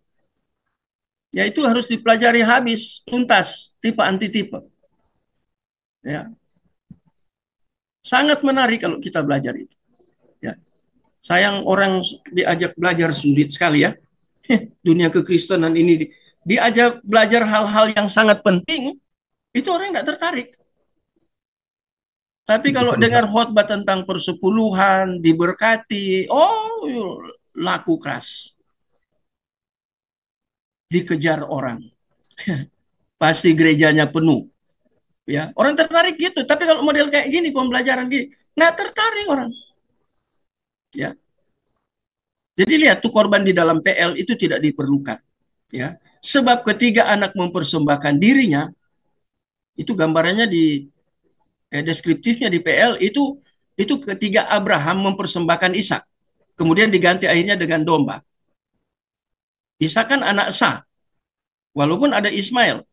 Ya itu harus dipelajari habis, tuntas, tipe antitipe. Ya. Sangat menarik kalau kita belajar itu. Ya. Sayang orang diajak belajar sulit sekali ya. Dunia kekristenan ini diajak belajar hal-hal yang sangat penting, itu orang tidak tertarik. Tapi kalau dengar khotbah tentang persepuluhan, diberkati, oh laku keras. Dikejar orang. Pasti gerejanya penuh. Ya, orang tertarik gitu. Tapi kalau model kayak gini, pembelajaran gini, nggak tertarik orang. Ya. Jadi lihat tuh korban di dalam PL itu tidak diperlukan. Ya. Sebab ketiga anak mempersembahkan dirinya, itu gambarannya di deskriptifnya di PL itu ketiga Abraham mempersembahkan Ishak. Kemudian diganti akhirnya dengan domba. Ishak kan anak sah, walaupun ada Ismail.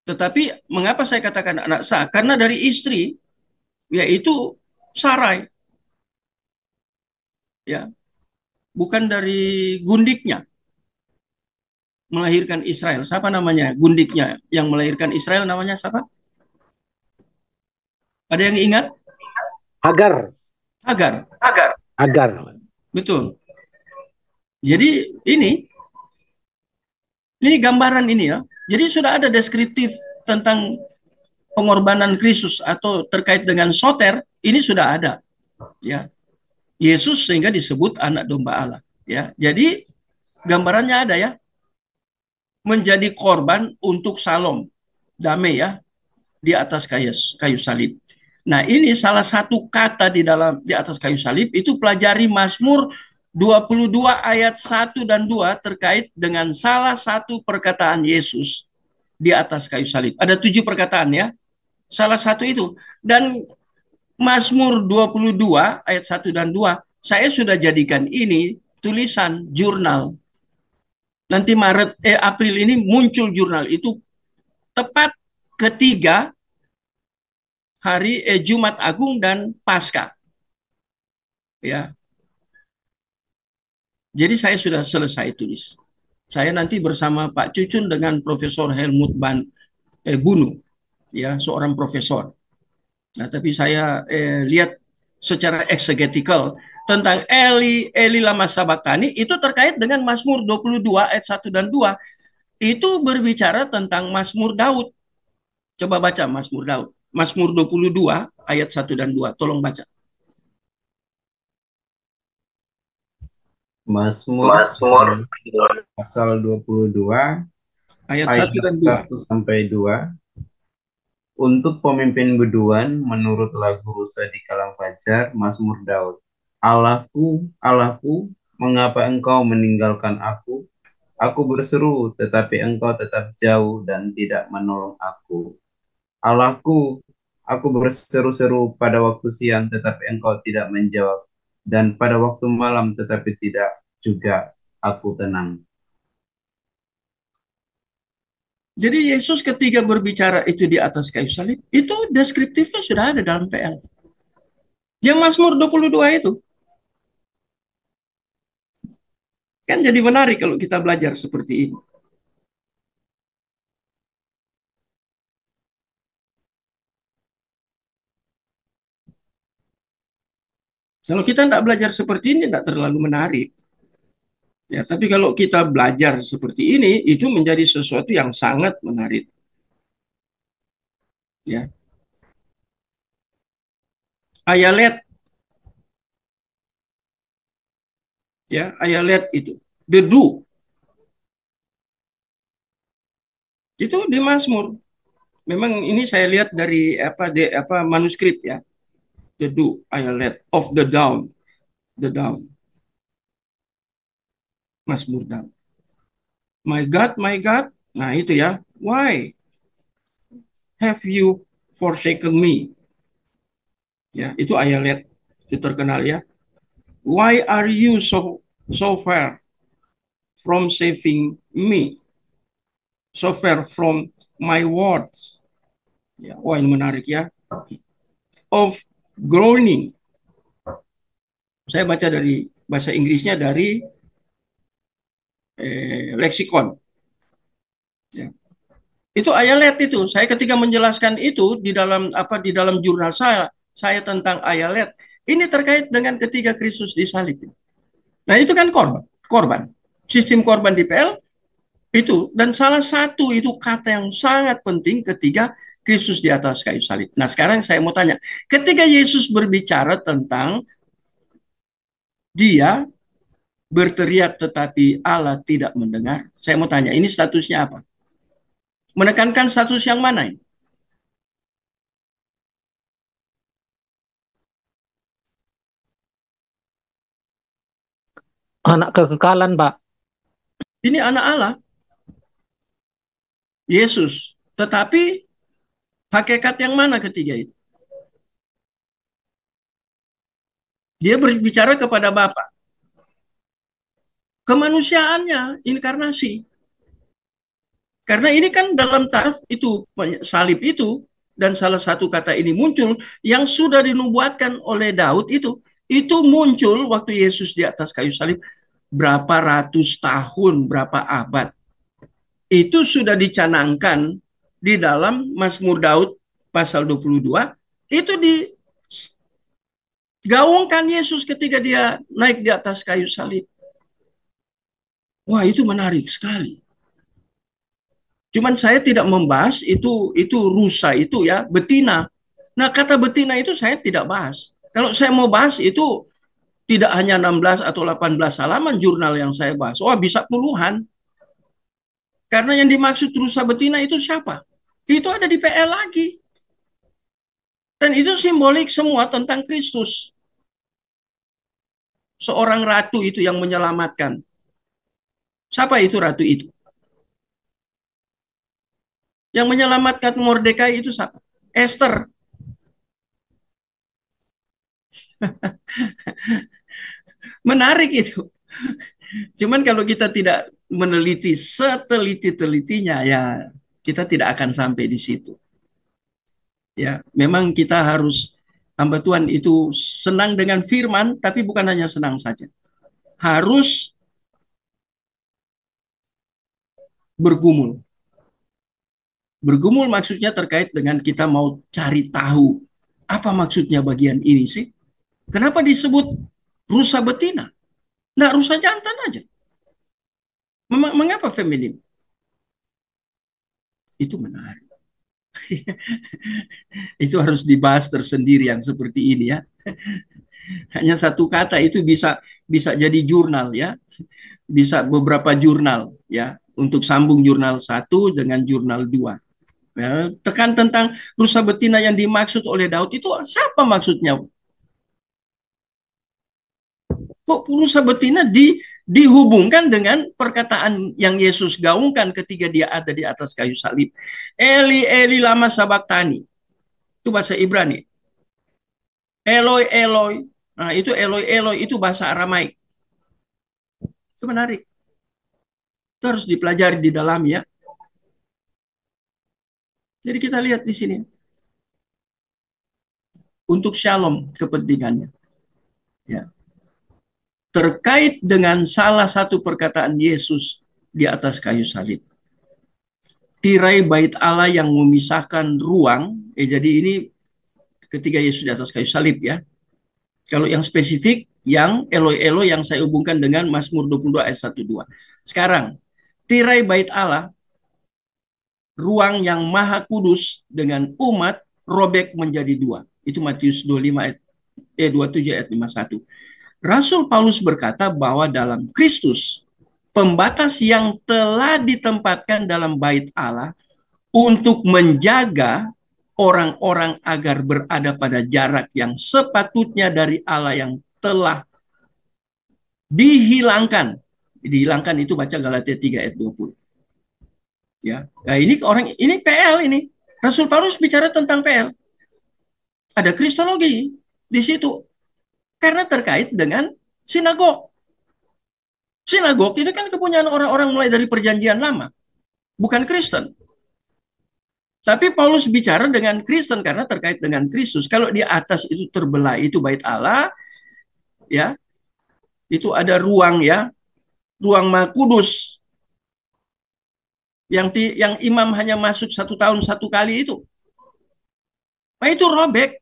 Tetapi mengapa saya katakan anak sah? Karena dari istri, yaitu Sarai. Ya, bukan dari gundiknya melahirkan Israel. Siapa namanya? Gundiknya yang melahirkan Israel namanya siapa? Ada yang ingat? Hagar. Hagar. Hagar. Betul. Jadi ini gambaran ini ya. Jadi sudah ada deskriptif tentang pengorbanan Kristus atau terkait dengan soter, ini sudah ada. Ya. Yesus sehingga disebut anak domba Allah. Ya. Jadi gambarannya ada ya. Menjadi korban untuk salom. Damai ya. Di atas kayu salib. Nah, ini salah satu kata di atas kayu salib itu pelajari Mazmur 22 ayat 1 dan 2 terkait dengan salah satu perkataan Yesus di atas kayu salib. Ada 7 perkataan ya. Salah satu itu. Dan Mazmur 22 ayat 1 dan 2 saya sudah jadikan ini tulisan jurnal. Nanti April ini muncul jurnal itu tepat ketiga hari Jumat Agung dan Paskah. Ya. Jadi saya sudah selesai tulis. Saya nanti bersama Pak Cucun dengan Profesor Helmut Bunu, ya seorang profesor. Nah, tapi saya lihat secara exegetical tentang Eli lama sabaktani itu terkait dengan Mazmur 22 ayat 1 dan 2. Itu berbicara tentang Mazmur Daud. Coba baca Mazmur Daud. Mazmur 22 ayat 1 dan 2. Tolong baca. Mazmur pasal 22 ayat 1 dan 2. 1 sampai 2. Untuk pemimpin biduan menurut lagu Rusa di Kalang Fajar, Mazmur Daud. Allahku, Allahku, mengapa engkau meninggalkan aku? Aku berseru, tetapi engkau tetap jauh dan tidak menolong aku. Allahku, aku berseru-seru pada waktu siang, tetapi engkau tidak menjawab. Dan pada waktu malam, tetapi tidak juga aku tenang. Jadi Yesus ketika berbicara itu di atas kayu salib, itu deskriptifnya sudah ada dalam PL. Yang Mazmur 22 itu. Kan jadi menarik kalau kita belajar seperti ini. Kalau kita tidak belajar seperti ini, tidak terlalu menarik. Ya, tapi kalau kita belajar seperti ini, itu menjadi sesuatu yang sangat menarik. Ya. Ayalet, ya, ayalet itu. Dedu. Itu di Mazmur. Memang ini saya lihat dari manuskrip ya. Dedu, ayalet of the down. The down. Mazmur Daud. My God, my God. Nah itu ya. Why? have you forsaken me? Ya, itu ayat itu terkenal ya. Why are you so far from saving me? So far from my words. Ya, wah ini menarik ya. Of groaning. Saya baca dari bahasa Inggrisnya dari leksikon. Ya. Itu ayat itu. Saya ketika menjelaskan itu di dalam jurnal saya tentang ayat ini terkait dengan ketika Kristus disalib. Nah, itu kan korban. Sistem korban di PL itu, dan salah satu itu kata yang sangat penting ketika Kristus di atas kayu salib. Nah, sekarang saya mau tanya, ketika Yesus berbicara tentang dia berteriak tetapi Allah tidak mendengar, saya mau tanya, ini statusnya apa? Menekankan status yang mana ini? Anak kekekalan, Pak. Ini anak Allah, Yesus. Tetapi hakikat yang mana ketiga itu? Dia berbicara kepada Bapa. Kemanusiaannya, inkarnasi. Karena ini kan dalam taraf itu, salib itu, dan salah satu kata ini muncul, yang sudah dinubuatkan oleh Daud itu muncul waktu Yesus di atas kayu salib, berapa ratus tahun, berapa abad. Itu sudah dicanangkan di dalam Mazmur Daud pasal 22, itu digaungkan Yesus ketika dia naik di atas kayu salib. Wah, itu menarik sekali. Cuman saya tidak membahas itu rusa itu ya, betina. Nah, kata betina itu saya tidak bahas. Kalau saya mau bahas itu tidak hanya 16 atau 18 halaman jurnal yang saya bahas. Wah, bisa puluhan. Karena yang dimaksud rusa betina itu siapa? Itu ada di PL lagi. Dan itu simbolik semua tentang Kristus. Seorang ratu itu yang menyelamatkan. Siapa itu ratu itu? Yang menyelamatkan Mordekai itu siapa? Esther. Menarik itu. Cuman kalau kita tidak meneliti seteliti-telitinya, ya kita tidak akan sampai di situ. Ya, memang kita harus, hamba Tuhan itu senang dengan firman, tapi bukan hanya senang saja. Harus bergumul. Bergumul maksudnya terkait dengan kita mau cari tahu apa maksudnya bagian ini sih. Kenapa disebut rusa betina? Nggak rusa jantan aja. Mengapa feminin? Itu menarik. Itu harus dibahas tersendiri yang seperti ini ya. Hanya satu kata itu bisa bisa jadi jurnal ya. Bisa beberapa jurnal ya. Untuk sambung jurnal 1 dengan jurnal 2. Ya, tekan tentang rusa betina yang dimaksud oleh Daud itu siapa maksudnya? Kok rusa betina dihubungkan dengan perkataan yang Yesus gaungkan ketika dia ada di atas kayu salib. Eli, Eli lama sabachthani. Itu bahasa Ibrani. Eloi, Eloi. Nah, itu Eloi, Eloi itu bahasa Aramaik. Itu menarik. Itu harus dipelajari di dalam ya. Jadi kita lihat di sini. Untuk shalom kepentingannya. Ya. Terkait dengan salah satu perkataan Yesus di atas kayu salib. Tirai bait Allah yang memisahkan ruang. Jadi ini ketika Yesus di atas kayu salib ya. Kalau yang spesifik, yang Eloi Eloi yang saya hubungkan dengan Mazmur 22 ayat 1-2. Sekarang, tirai bait Allah, ruang yang maha kudus dengan umat robek menjadi dua. Itu Matius 25 ayat 27 ayat 51. Rasul Paulus berkata bahwa dalam Kristus pembatas yang telah ditempatkan dalam bait Allah untuk menjaga orang-orang agar berada pada jarak yang sepatutnya dari Allah yang telah dihilangkan. Dihilangkan itu baca Galatia 3 ayat 20. Ya. Nah, ini PL ini. Rasul Paulus bicara tentang PL. Ada kristologi di situ. Karena terkait dengan sinagog. Sinagog itu kan kepunyaan orang-orang mulai dari perjanjian lama. Bukan Kristen. Tapi Paulus bicara dengan Kristen karena terkait dengan Kristus. Kalau di atas itu terbelah, itu bait Allah, ya, itu ada ruang, ya, ruang Maha Kudus yang imam hanya masuk 1 tahun 1 kali itu. Nah itu robek.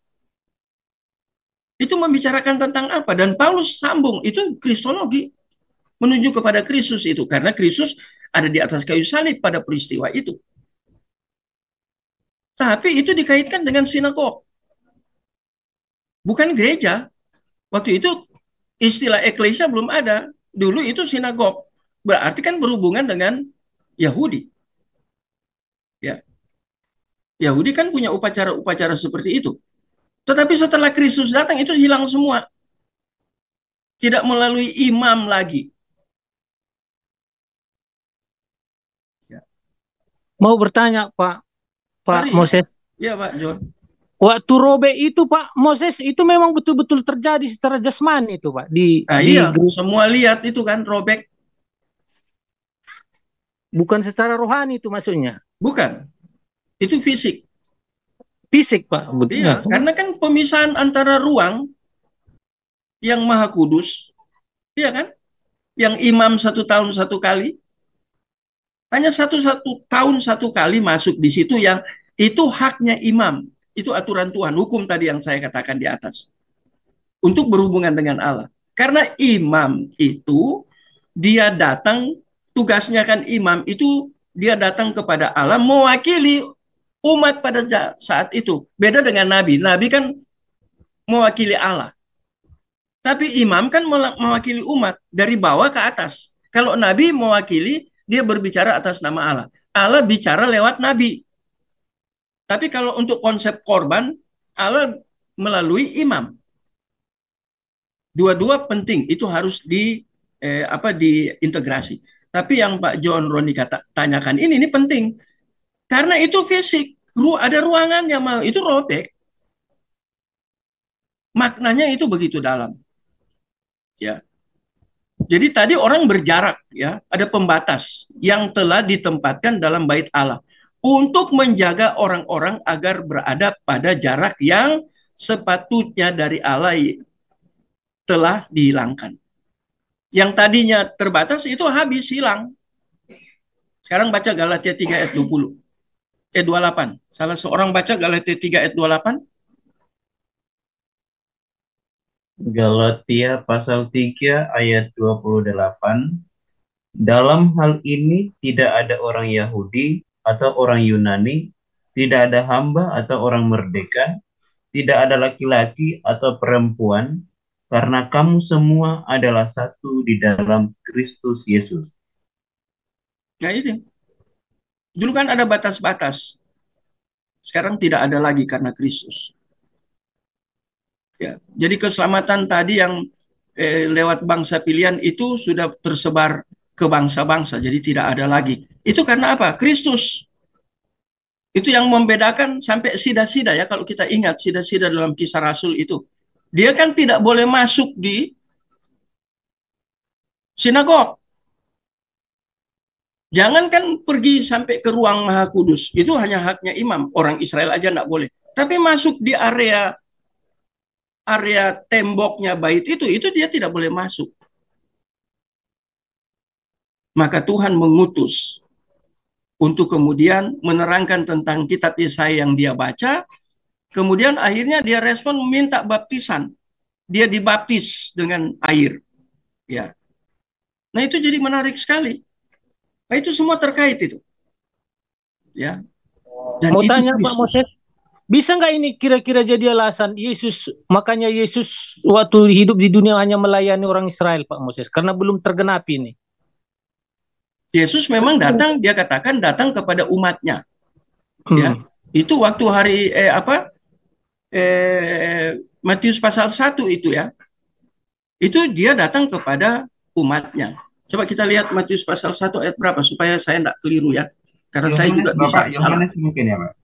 Itu membicarakan tentang apa? Dan Paulus sambung, itu kristologi. Menuju kepada Kristus itu. Karena Kristus ada di atas kayu salib pada peristiwa itu. Tapi itu dikaitkan dengan sinagog. Bukan gereja. Waktu itu istilah eklesia belum ada. Dulu itu sinagog. Berarti kan berhubungan dengan Yahudi. Ya. Yahudi kan punya upacara-upacara seperti itu. Tetapi setelah Kristus datang itu hilang semua. Tidak melalui imam lagi. Ya. Mau bertanya Pak Mari. Moses. Ya Pak John. Waktu robek itu Pak Moses itu memang betul-betul terjadi secara jasmani itu Pak Iya, semua lihat itu kan robek. Bukan secara rohani itu maksudnya. Bukan. Itu fisik. Fisik Pak. Iya, karena kan pemisahan antara ruang yang Maha Kudus, iya kan? Yang imam 1 tahun 1 kali, hanya 1 tahun 1 kali masuk di situ yang itu haknya imam. Itu aturan Tuhan, hukum tadi yang saya katakan di atas. Untuk berhubungan dengan Allah. Karena imam itu, dia datang, tugasnya kan imam itu, dia datang kepada Allah, mewakili umat pada saat itu. Beda dengan Nabi. Nabi kan mewakili Allah. Tapi imam kan mewakili umat dari bawah ke atas. Kalau Nabi mewakili, dia berbicara atas nama Allah. Allah bicara lewat Nabi. Tapi kalau untuk konsep korban, Allah melalui imam. Dua-dua penting, itu harus diintegrasi. Tapi yang Pak John Roni tanyakan ini penting. Karena itu fisik, ada ruangan yang mau, itu robek. Maknanya itu begitu dalam. Ya. Jadi tadi orang berjarak, ya, ada pembatas yang telah ditempatkan dalam bait Allah untuk menjaga orang-orang agar berada pada jarak yang sepatutnya dari Allah telah dihilangkan. Yang tadinya terbatas itu habis, hilang. Sekarang baca Galatia 3 ayat 20. 28. Salah seorang baca Galatia 3 ayat 28. Galatia pasal 3 ayat 28. Dalam hal ini tidak ada orang Yahudi atau orang Yunani, tidak ada hamba atau orang merdeka, tidak ada laki-laki atau perempuan, karena kamu semua adalah satu di dalam Kristus Yesus. Nah itu. Dulu kan ada batas-batas. Sekarang tidak ada lagi karena Kristus. Ya, jadi keselamatan tadi yang lewat bangsa pilihan itu sudah tersebar ke bangsa-bangsa, jadi tidak ada lagi. Itu karena apa? Kristus. Itu yang membedakan sampai sida-sida, ya, kalau kita ingat sida-sida dalam Kisah Rasul itu. Dia kan tidak boleh masuk di sinagog. Jangankan pergi sampai ke ruang Maha Kudus, itu hanya haknya imam. Orang Israel aja tidak boleh. Tapi masuk di area temboknya bait itu dia tidak boleh masuk. Maka Tuhan mengutus untuk kemudian menerangkan tentang kitab Yesaya yang dia baca. Kemudian akhirnya dia respon meminta baptisan. Dia dibaptis dengan air. Ya. Nah itu jadi menarik sekali. Nah, itu semua terkait itu. Ya. Dan mau itu tanya Kristus. Pak Moses, bisa nggak ini kira-kira jadi alasan Yesus, makanya Yesus waktu hidup di dunia hanya melayani orang Israel Pak Moses, karena belum tergenapi ini. Yesus memang datang, dia katakan datang kepada umatnya. Ya. Itu waktu hari Matius pasal 1 itu, ya. Itu dia datang kepada umatnya. Coba kita lihat Matius pasal 1 ayat berapa supaya saya tidak keliru, ya. Karena saya juga bisa salah. Yohanes mungkin, ya Pak.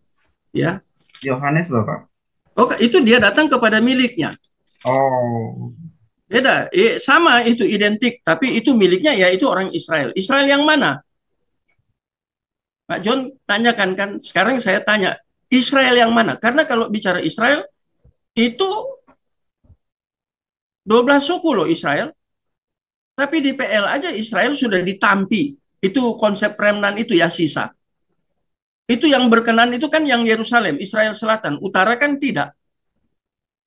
Ya. Yohanes, Bapak. Oh, itu dia datang kepada miliknya. Oh, Beda, sama itu identik, tapi itu miliknya ya itu orang Israel. Israel yang mana? Pak John tanyakan kan. Sekarang saya tanya, Israel yang mana? Karena kalau bicara Israel itu 12 suku loh Israel. Tapi di PL aja Israel sudah ditampi. Itu konsep remnan itu ya sisa. Itu yang berkenan itu kan yang Yerusalem, Israel Selatan. Utara kan tidak.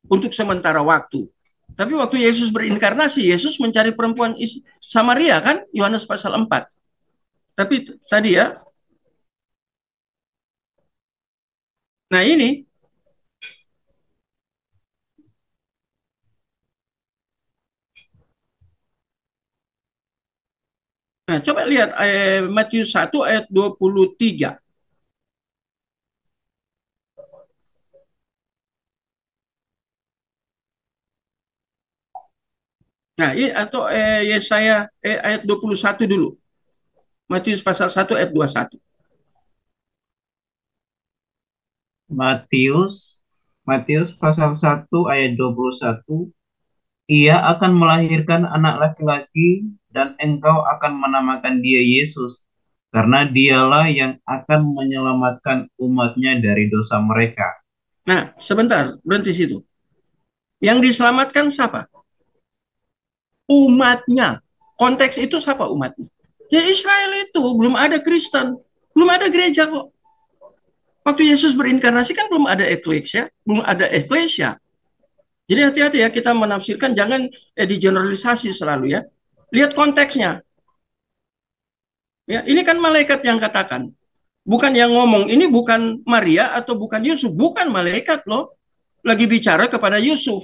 Untuk sementara waktu. Tapi waktu Yesus berinkarnasi, Yesus mencari perempuan Samaria kan, Yohanes pasal 4. Tapi tadi ya, nah ini, nah coba lihat Matius 1 ayat 23. Nah, ini atau Yesaya ayat 21 dulu. Matius pasal 1 ayat 21. Matius Matius pasal 1 ayat 21. Ia akan melahirkan anak laki-laki dan engkau akan menamakan dia Yesus, karena dialah yang akan menyelamatkan umatnya dari dosa mereka. Nah, sebentar, berhenti situ. Yang diselamatkan siapa? Umatnya. Konteks itu siapa umatnya? Ya Israel itu, belum ada Kristen. Belum ada gereja kok. Waktu Yesus berinkarnasi kan belum ada eklesia, belum ada eklesia. Jadi hati-hati ya kita menafsirkan, jangan digeneralisasi selalu ya. Lihat konteksnya. Ya, ini kan malaikat yang katakan, bukan yang ngomong. Ini bukan Maria atau bukan Yusuf, bukan malaikat loh. Lagi bicara kepada Yusuf.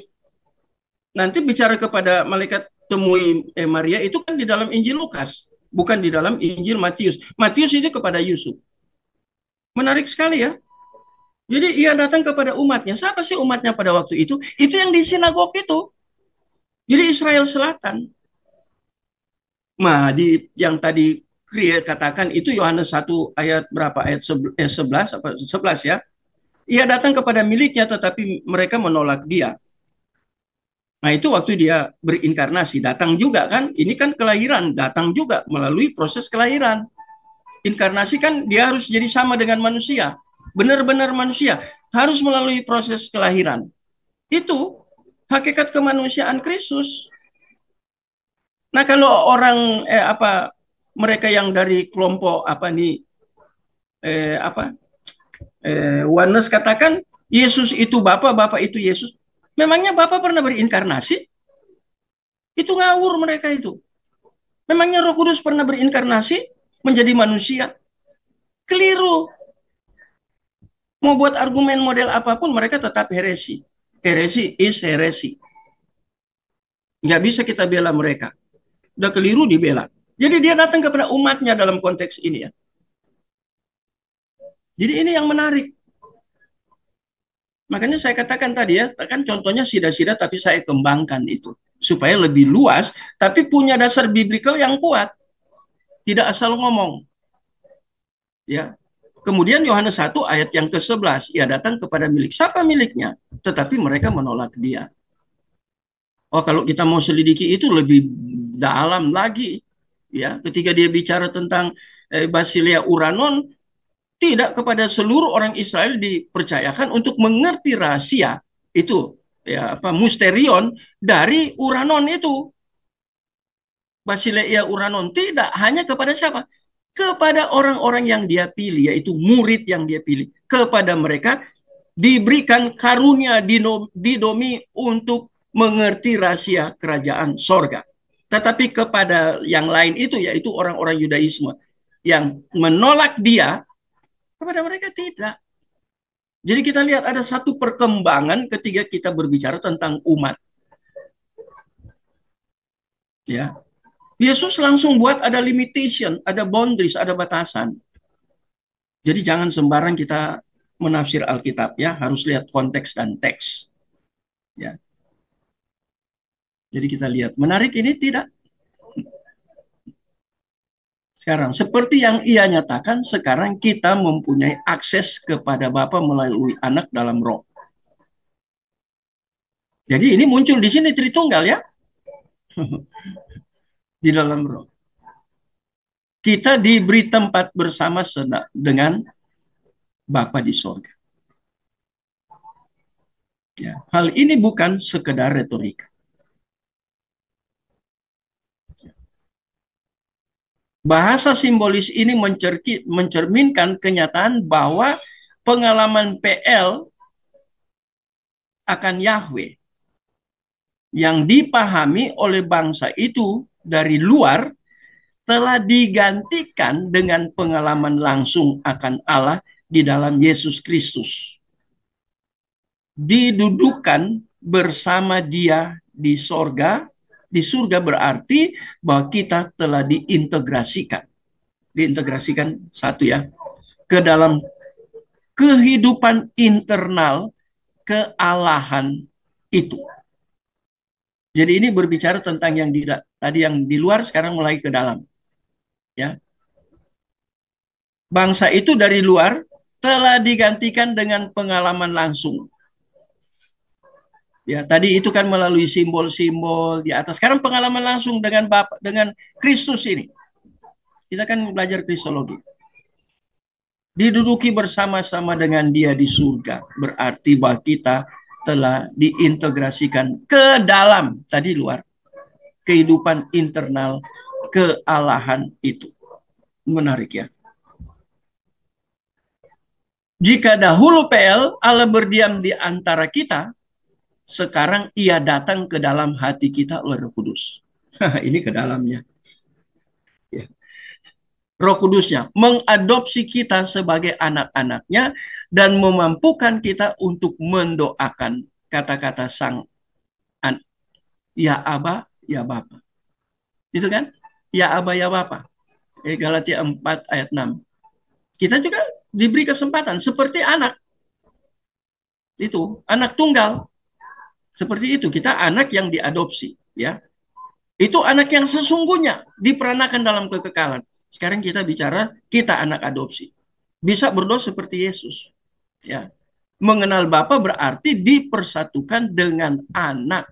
Nanti bicara kepada malaikat temui Maria itu kan di dalam Injil Lukas, bukan di dalam Injil Matius. Matius itu kepada Yusuf. Menarik sekali ya. Jadi ia datang kepada umatnya. Siapa sih umatnya pada waktu itu? Itu yang di sinagog itu. Jadi Israel Selatan. Nah, yang tadi Kriya katakan itu Yohanes 1 ayat berapa? Ayat 11 apa 11 ya. Ia datang kepada miliknya tetapi mereka menolak dia. Nah, itu waktu dia berinkarnasi, datang juga kan? Ini kan kelahiran, datang juga melalui proses kelahiran. Inkarnasi kan dia harus jadi sama dengan manusia. Benar-benar manusia, harus melalui proses kelahiran. Itu hakikat kemanusiaan Kristus. Nah, kalau orang mereka yang dari kelompok apa oneness katakan Yesus itu Bapa, Bapa itu Yesus. Memangnya Bapa pernah berinkarnasi? Itu ngawur mereka itu. Memangnya Roh Kudus pernah berinkarnasi menjadi manusia? Keliru. Mau buat argumen model apapun mereka tetap heresi. Heresi is heresi. Nggak bisa kita bela mereka. Udah keliru dibela. Jadi dia datang kepada umatnya dalam konteks ini ya. Jadi ini yang menarik. Makanya saya katakan tadi ya, kan contohnya sida-sida tapi saya kembangkan itu. Supaya lebih luas, tapi punya dasar biblikal yang kuat. Tidak asal ngomong. Ya. Kemudian Yohanes 1 ayat yang ke-11, ia datang kepada milik. Siapa miliknya? Tetapi mereka menolak dia. Oh, kalau kita mau selidiki itu lebih dalam lagi. Ya, ketika dia bicara tentang Basileia Uranon, tidak kepada seluruh orang Israel dipercayakan untuk mengerti rahasia itu ya apa musterion dari Uranon itu. Basileia Uranon tidak hanya kepada siapa? Kepada orang-orang yang dia pilih, yaitu murid yang dia pilih. Kepada mereka diberikan karunia didomi untuk mengerti rahasia kerajaan sorga. Tetapi kepada yang lain itu, yaitu orang-orang Yudaisme yang menolak dia, kepada mereka tidak. Jadi kita lihat ada satu perkembangan ketika kita berbicara tentang umat. Ya, Yesus langsung buat ada limitation, ada boundaries, ada batasan. Jadi jangan sembarang kita menafsir Alkitab ya, harus lihat konteks dan teks. Ya. Jadi kita lihat, menarik ini tidak? Sekarang, seperti yang ia nyatakan, sekarang kita mempunyai akses kepada Bapa melalui anak dalam roh. Jadi ini muncul di sini Tritunggal ya. Di dalam roh. Kita diberi tempat bersama dengan Bapa di sorga. Ya, hal ini bukan sekedar retorika. Bahasa simbolis ini mencerminkan kenyataan bahwa pengalaman PL akan Yahweh yang dipahami oleh bangsa itu dari luar telah digantikan dengan pengalaman langsung akan Allah di dalam Yesus Kristus. Didudukan bersama Dia di sorga. Di surga berarti bahwa kita telah diintegrasikan. Diintegrasikan satu ya, ke dalam kehidupan internal kealahan itu. Jadi ini berbicara tentang yang tadi yang di luar sekarang mulai ke dalam. Ya. Bangsa itu dari luar telah digantikan dengan pengalaman langsung. Ya, tadi itu kan melalui simbol-simbol di atas. Sekarang pengalaman langsung dengan Bapa, dengan Kristus ini. Kita kan belajar kristologi. Diduduki bersama-sama dengan Dia di surga. Berarti bahwa kita telah diintegrasikan ke dalam, tadi luar, kehidupan internal kealahan itu. Menarik ya. Jika dahulu PL, Allah berdiam di antara kita, sekarang Ia datang ke dalam hati kita oleh Roh Kudus. Ini ke dalamnya. Ya. Roh Kudusnya mengadopsi kita sebagai anak-anaknya dan memampukan kita untuk mendoakan kata-kata sang ya Aba, ya Bapa. Itu kan? Ya Aba, ya Bapa. Galatia 4 ayat 6. Kita juga diberi kesempatan seperti anak. Itu, anak tunggal. Seperti itu, kita anak yang diadopsi, ya. Itu anak yang sesungguhnya diperanakan dalam kekekalan. Sekarang kita bicara kita anak adopsi. Bisa berdoa seperti Yesus, ya. Mengenal Bapa berarti dipersatukan dengan anak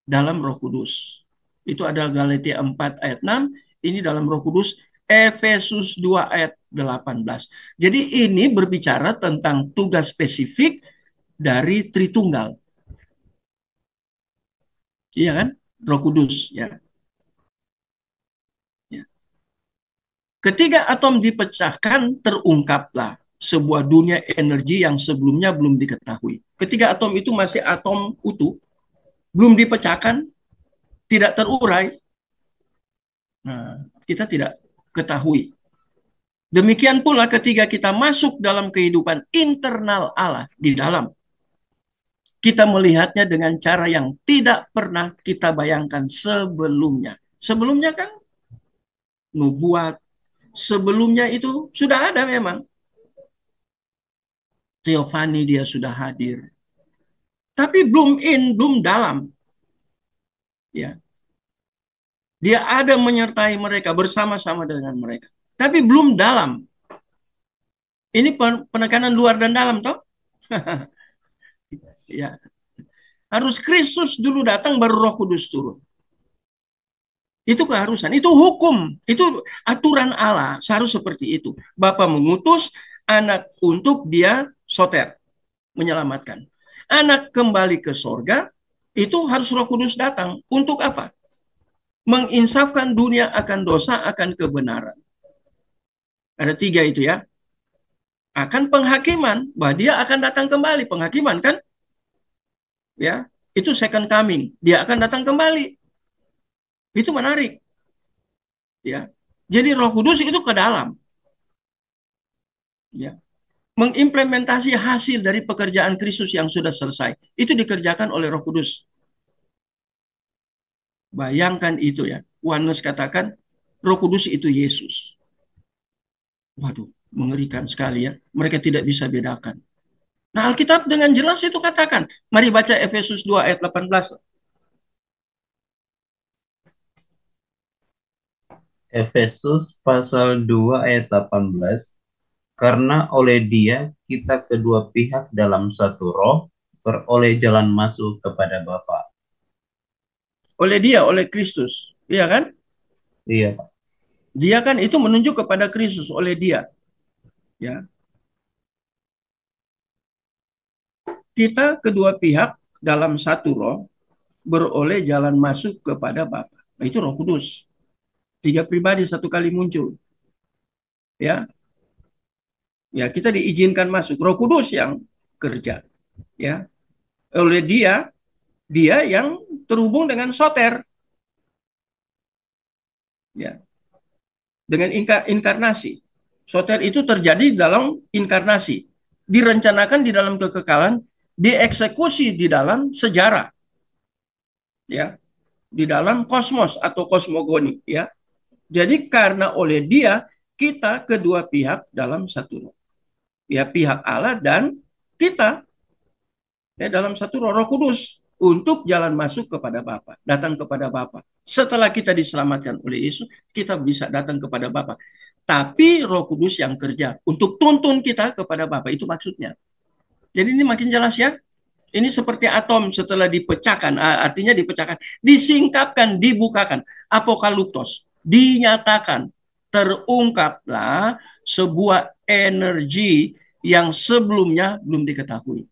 dalam Roh Kudus. Itu adalah Galatia 4 ayat 6, ini dalam Roh Kudus Efesus 2 ayat 18. Jadi ini berbicara tentang tugas spesifik dari Tritunggal. Iya kan? Roh Kudus ya. Ya. Ketika atom dipecahkan, terungkaplah sebuah dunia energi yang sebelumnya belum diketahui. Ketika atom itu masih atom utuh, belum dipecahkan, tidak terurai, nah, kita tidak ketahui. Demikian pula ketika kita masuk dalam kehidupan internal Allah di dalam, kita melihatnya dengan cara yang tidak pernah kita bayangkan sebelumnya. Sebelumnya kan nubuat, sebelumnya itu sudah ada memang. Theophany dia sudah hadir. Tapi belum dalam. Ya. Dia ada menyertai mereka, bersama-sama dengan mereka. Tapi belum dalam. Ini penekanan luar dan dalam, toh? Ya. Harus Kristus dulu datang, baru Roh Kudus turun. Itu keharusan, itu hukum, itu aturan Allah, seharus seperti itu. Bapa mengutus anak untuk dia soter, menyelamatkan. Anak kembali ke sorga, itu harus Roh Kudus datang. Untuk apa? Menginsafkan dunia akan dosa, akan kebenaran. Ada 3 itu ya. Akan penghakiman, bahwa dia akan datang kembali. Penghakiman kan? Ya, itu second coming. Dia akan datang kembali. Itu menarik. Ya. Jadi Roh Kudus itu ke dalam. Ya. Mengimplementasi hasil dari pekerjaan Kristus yang sudah selesai. Itu dikerjakan oleh Roh Kudus. Bayangkan itu ya. Yohanes katakan Roh Kudus itu Yesus. Waduh, mengerikan sekali ya. Mereka tidak bisa bedakan. Nah, Alkitab dengan jelas itu katakan. Mari baca Efesus 2 ayat 18. Efesus pasal 2 ayat 18. Karena oleh Dia kita kedua pihak dalam satu roh beroleh jalan masuk kepada Bapa. Oleh dia, oleh Kristus. Iya kan? Iya, Pak. Dia kan itu menunjuk kepada Kristus oleh dia. Ya. Kita kedua pihak dalam satu roh beroleh jalan masuk kepada Bapa. Nah, itu Roh Kudus. Tiga pribadi satu kali muncul. Ya. Ya, kita diizinkan masuk. Roh Kudus yang kerja. Ya. Oleh dia yang terhubung dengan soter. Ya. Dengan inkarnasi. Soter itu terjadi dalam inkarnasi. Direncanakan di dalam kekekalan, dieksekusi di dalam sejarah. Ya, di dalam kosmos atau kosmogoni, ya. Jadi karena oleh dia kita kedua pihak dalam satu roh. Ya, pihak Allah dan kita ya dalam satu roh, Roh Kudus untuk jalan masuk kepada Bapa, datang kepada Bapa. Setelah kita diselamatkan oleh Yesus, kita bisa datang kepada Bapa. Tapi Roh Kudus yang kerja untuk tuntun kita kepada Bapa, itu maksudnya. Jadi ini makin jelas ya. Ini seperti atom setelah dipecahkan, artinya dipecahkan, disingkapkan, dibukakan, apokaliptos, dinyatakan, terungkaplah sebuah energi yang sebelumnya belum diketahui.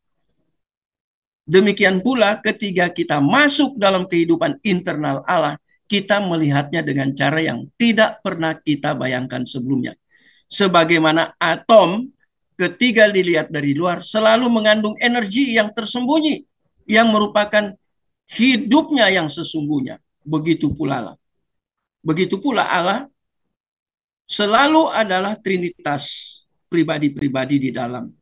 Demikian pula ketika kita masuk dalam kehidupan internal Allah, kita melihatnya dengan cara yang tidak pernah kita bayangkan sebelumnya. Sebagaimana atom ketika dilihat dari luar selalu mengandung energi yang tersembunyi yang merupakan hidupnya yang sesungguhnya. Begitu pula Allah. Begitu pula Allah selalu adalah trinitas pribadi-pribadi di dalam.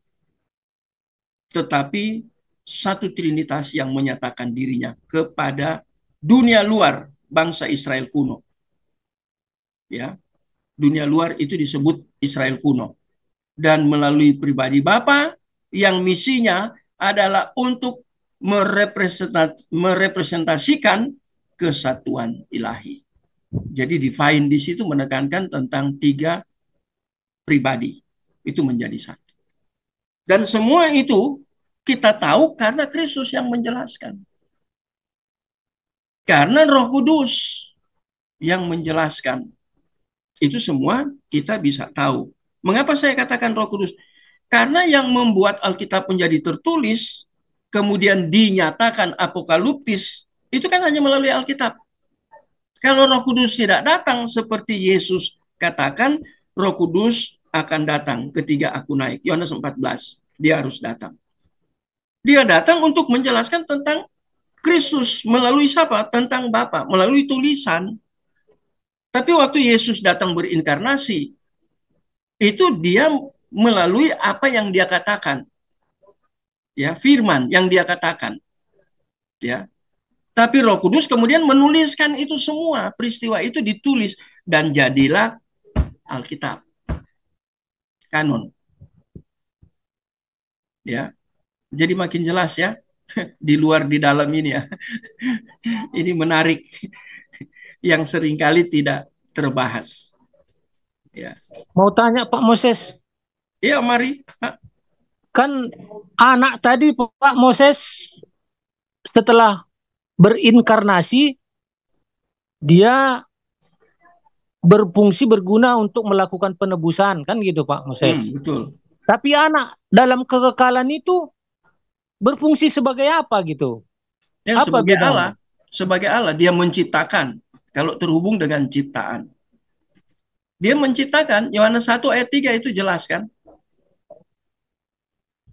Tetapi satu trinitas yang menyatakan dirinya kepada dunia luar bangsa Israel kuno. Ya, dunia luar itu disebut Israel kuno. Dan melalui pribadi Bapa yang misinya adalah untuk merepresentasikan kesatuan ilahi. Jadi divine di situ menekankan tentang tiga pribadi itu menjadi satu. Dan semua itu kita tahu karena Kristus yang menjelaskan. Karena Roh Kudus yang menjelaskan. Itu semua kita bisa tahu. Mengapa saya katakan Roh Kudus? Karena yang membuat Alkitab menjadi tertulis, kemudian dinyatakan apokaliptis, itu kan hanya melalui Alkitab. Kalau Roh Kudus tidak datang seperti Yesus katakan, Roh Kudus akan datang ketika aku naik. Yohanes 14, dia harus datang. Dia datang untuk menjelaskan tentang Kristus melalui siapa? Tentang Bapa, melalui tulisan. Tapi waktu Yesus datang berinkarnasi, itu dia melalui apa yang dia katakan. Ya, firman yang dia katakan. Ya. Tapi Roh Kudus kemudian menuliskan itu semua, peristiwa itu ditulis dan jadilah Alkitab. Kanon. Ya. Jadi makin jelas ya. Di luar di dalam ini ya. Ini menarik yang seringkali tidak terbahas. Ya. Mau tanya Pak Moses, Iya, mari. kan anak tadi Pak Moses setelah berinkarnasi dia berfungsi berguna untuk melakukan penebusan kan gitu Pak Moses. Betul. Tapi anak dalam kekekalan itu berfungsi sebagai apa gitu? Ya, Apa sebagai bedanya? Allah. Sebagai Allah, dia menciptakan. Kalau terhubung dengan ciptaan. Dia menciptakan, Yohanes 1 ayat 3 itu jelas kan?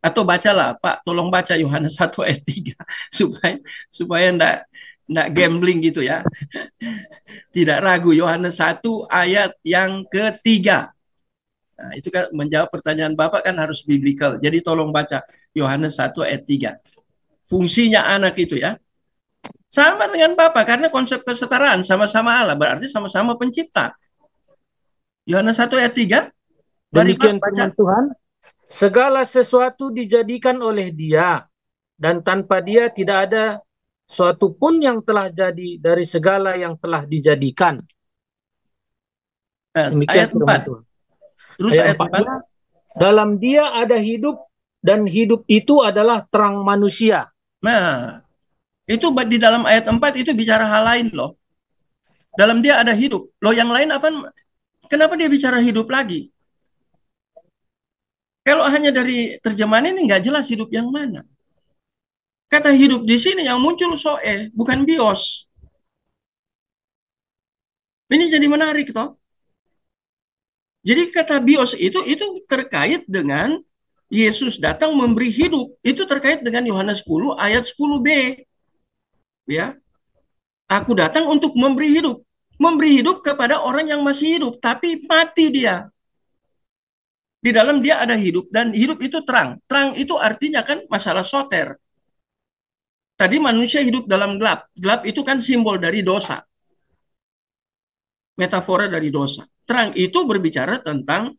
Atau bacalah, Pak, tolong baca Yohanes 1 ayat 3 supaya enggak gambling gitu ya. Tidak ragu, Yohanes 1 ayat yang ketiga. Nah, itu kan menjawab pertanyaan Bapak kan harus biblical. Jadi tolong baca Yohanes 1 ayat 3. Fungsinya anak itu ya. Sama dengan Bapak karena konsep kesetaraan sama-sama Allah berarti sama-sama pencipta. Yohanes 1 ayat 3. Mari Pak Demikian baca. firman Tuhan, segala sesuatu dijadikan oleh Dia dan tanpa Dia tidak ada suatu pun yang telah jadi dari segala yang telah dijadikan. Demikian Ayat firman 4. Tuhan. Terus Ayat ayat 4. 4. Dalam dia ada hidup, dan hidup itu adalah terang manusia. Nah, itu di dalam ayat 4 itu bicara hal lain loh. Dalam dia ada hidup. Loh, yang lain apa? Kenapa dia bicara hidup lagi? Kalau hanya dari terjemahan ini nggak jelas hidup yang mana. Kata hidup di sini yang muncul soe, bukan bios. Ini jadi menarik toh. Jadi kata bios itu terkait dengan Yesus datang memberi hidup. Itu terkait dengan Yohanes 10 ayat 10b. Ya, aku datang untuk memberi hidup. Memberi hidup kepada orang yang masih hidup, tapi mati dia. Di dalam dia ada hidup, dan hidup itu terang. Terang itu artinya kan masalah soter. Tadi manusia hidup dalam gelap. Gelap itu kan simbol dari dosa. Metafora dari dosa. Terang itu berbicara tentang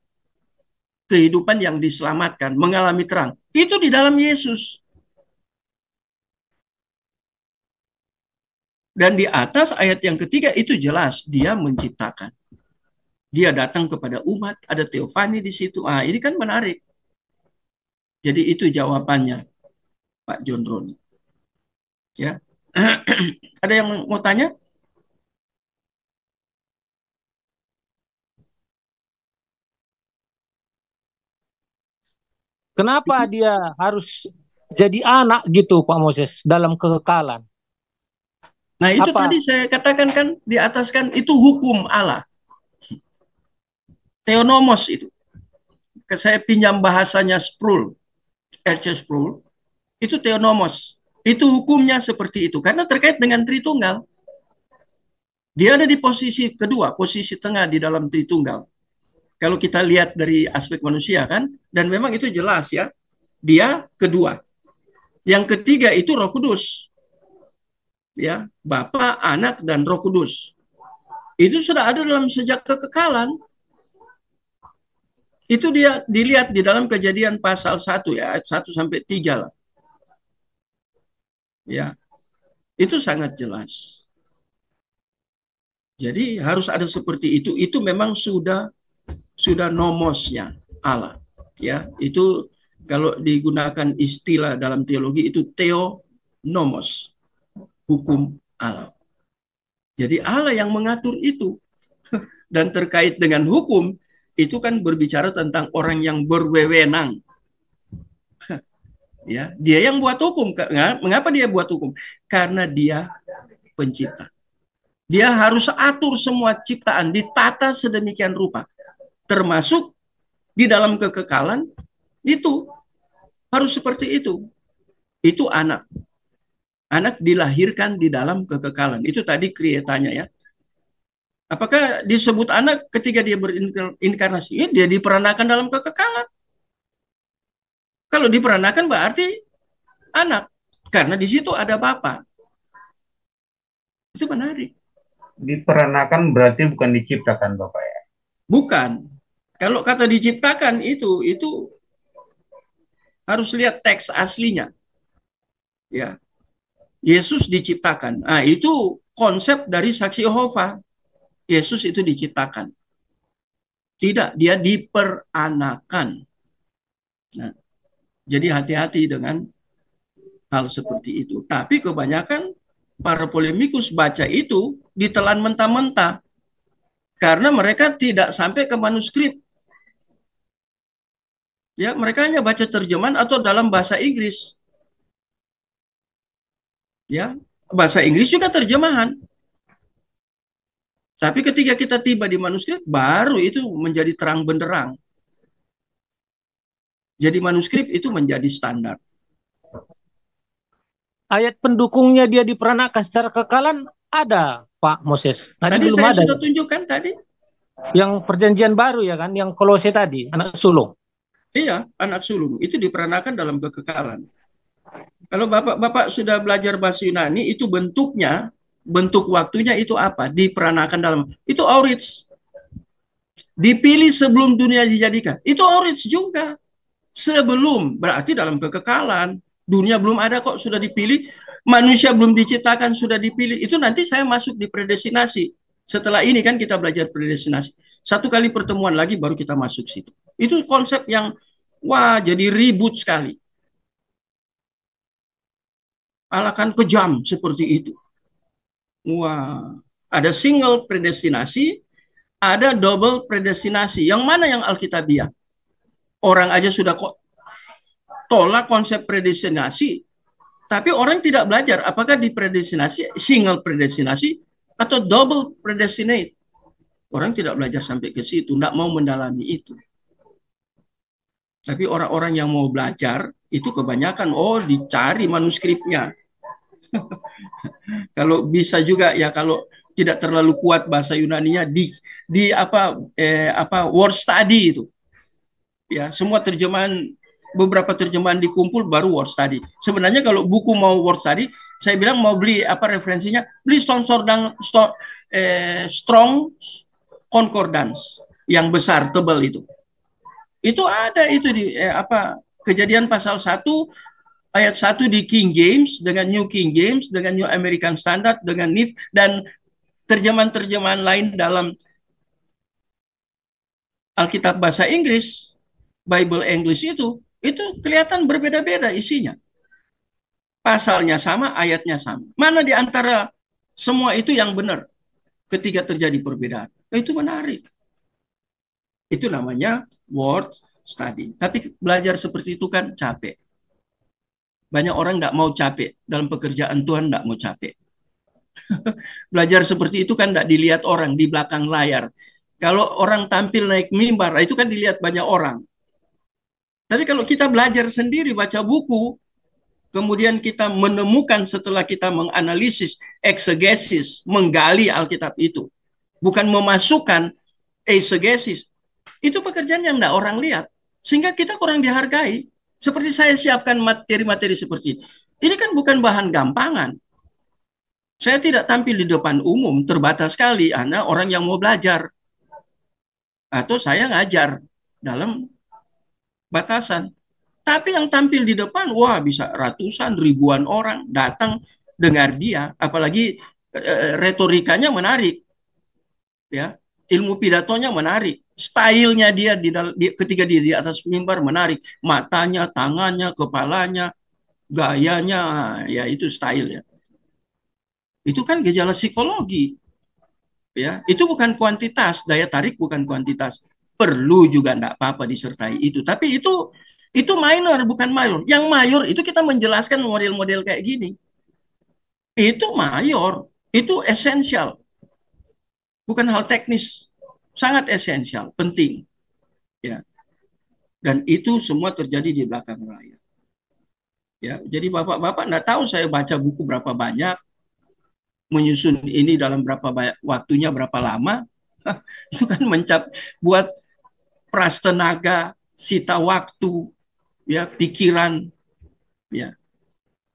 kehidupan yang diselamatkan, mengalami terang. Itu di dalam Yesus. Dan di atas ayat yang ketiga itu jelas dia menciptakan. Dia datang kepada umat, ada teofani di situ. Ah, ini kan menarik. Jadi itu jawabannya, Pak John Ron. Ya. Ada yang mau tanya? Kenapa dia harus jadi anak gitu, Pak Moses, dalam kekekalan? Nah, itu Apa? tadi saya katakan kan di atas kan itu hukum Allah. Theonomos itu. Saya pinjam bahasanya Sproul, R.C. Sproul. Itu theonomos. Itu hukumnya seperti itu karena terkait dengan Tritunggal. Dia ada di posisi kedua, posisi tengah di dalam Tritunggal. Kalau kita lihat dari aspek manusia kan, dan memang itu jelas ya. Dia kedua. Yang ketiga itu Roh Kudus. Ya, Bapa, Anak, dan Roh Kudus. Itu sudah ada dalam sejak kekekalan. Itu dia dilihat di dalam Kejadian pasal 1 ya, ayat 1 sampai 3 lah. Ya. Itu sangat jelas. Jadi harus ada seperti itu. Itu memang sudah nomosnya Allah. Ya, itu kalau digunakan istilah dalam teologi itu theonomos, hukum Allah. Jadi Allah yang mengatur itu. Dan terkait dengan hukum, itu kan berbicara tentang orang yang berwewenang. Ya, dia yang buat hukum. Mengapa dia buat hukum? Karena dia pencipta. Dia harus atur semua ciptaan, ditata sedemikian rupa. Termasuk di dalam kekekalan, itu harus seperti itu. Itu anak. Anak dilahirkan di dalam kekekalan. Itu tadi krietanya ya. Apakah disebut anak ketika dia berinkarnasi? Ya, dia diperanakan dalam kekekalan. Kalau diperanakan berarti anak. Karena di situ ada Bapa. Itu menarik. Diperanakan berarti bukan diciptakan, Bapak ya? Bukan. Kalau kata diciptakan itu harus lihat teks aslinya. Ya. Yesus diciptakan. Nah, itu konsep dari saksi Yehova. Yesus itu diciptakan. Tidak, dia diperanakan. Nah, jadi hati-hati dengan hal seperti itu. Tapi kebanyakan para polemikus baca itu ditelan mentah-mentah. Karena mereka tidak sampai ke manuskrip. Ya, mereka hanya baca terjemahan atau dalam bahasa Inggris. Ya, bahasa Inggris juga terjemahan. Tapi ketika kita tiba di manuskrip, baru itu menjadi terang benderang. Jadi manuskrip itu menjadi standar. Ayat pendukungnya dia diperanakan secara kekekalan ada, Pak Moses. Tadi belum saya ada. sudah tunjukkan tadi. Yang perjanjian baru ya kan, yang Kolose tadi, anak sulung. Iya, anak sulung. Itu diperanakan dalam kekekalan. Kalau Bapak sudah belajar bahasa Yunani, itu bentuknya, bentuk waktunya itu apa? Diperanakan dalam. Itu aurits. Dipilih sebelum dunia dijadikan. Itu aurits juga. Sebelum, berarti dalam kekekalan. Dunia belum ada kok, sudah dipilih. Manusia belum diciptakan, sudah dipilih. Itu nanti saya masuk di predestinasi. Setelah ini kan kita belajar predestinasi. Satu kali pertemuan lagi baru kita masuk situ. Itu konsep yang wah jadi ribut sekali. Alakan kejam seperti itu. Wah, ada single predestinasi, ada double predestinasi. Yang mana yang Alkitabiah? Orang aja sudah kok tolak konsep predestinasi, tapi orang tidak belajar apakah di predestinasi single predestinasi atau double predestinate. Orang tidak belajar sampai ke situ, tidak mau mendalami itu. Tapi orang-orang yang mau belajar itu kebanyakan dicari manuskripnya. Kalau bisa juga ya, kalau tidak terlalu kuat bahasa Yunaninya di word study itu. Ya, semua terjemahan, beberapa terjemahan dikumpul baru word study. Sebenarnya kalau buku mau word study, saya bilang mau beli referensinya, beli Strong Concordance yang besar tebal itu. Itu ada itu di Kejadian pasal 1 ayat 1 di King James dengan New King James dengan New American Standard dengan NIV dan terjemahan-terjemahan lain dalam Alkitab bahasa Inggris, Bible English itu kelihatan berbeda-beda isinya. Pasalnya sama, ayatnya sama. Mana di antara semua itu yang benar ketika terjadi perbedaan? Itu menarik. Itu namanya word study. Tapi belajar seperti itu kan capek. Banyak orang nggak mau capek. Dalam pekerjaan Tuhan nggak mau capek. Belajar seperti itu kan nggak dilihat orang di belakang layar. Kalau orang tampil naik mimbar, itu kan dilihat banyak orang. Tapi kalau kita belajar sendiri, baca buku, kemudian kita menemukan setelah kita menganalisis, eksegesis, menggali Alkitab itu. Bukan memasukkan eisegesis. Itu pekerjaan yang nggak orang lihat. Sehingga kita kurang dihargai. Seperti saya siapkan materi-materi seperti ini. Ini kan bukan bahan gampangan. Saya tidak tampil di depan umum, terbatas sekali. Anda orang yang mau belajar. Atau saya ngajar dalam batasan. Tapi yang tampil di depan, wah bisa ratusan, ribuan orang datang dengar dia. Apalagi retorikanya menarik. Ya, ilmu pidatonya menarik. Stylenya dia ketika dia di atas mimbar menarik. Matanya, tangannya, kepalanya, gayanya, ya itu style ya. Itu kan gejala psikologi. Ya, itu bukan kuantitas, daya tarik bukan kuantitas. Perlu juga enggak apa-apa disertai itu, tapi itu minor bukan mayor. Yang mayor itu kita menjelaskan model-model kayak gini. Itu mayor, itu esensial. Bukan hal teknis, sangat esensial, penting. Ya. Dan itu semua terjadi di belakang layar. Ya, jadi bapak-bapak enggak tahu saya baca buku berapa banyak, menyusun ini dalam berapa banyak, waktunya berapa lama. Itu kan buat peras tenaga, sita waktu, ya pikiran, ya.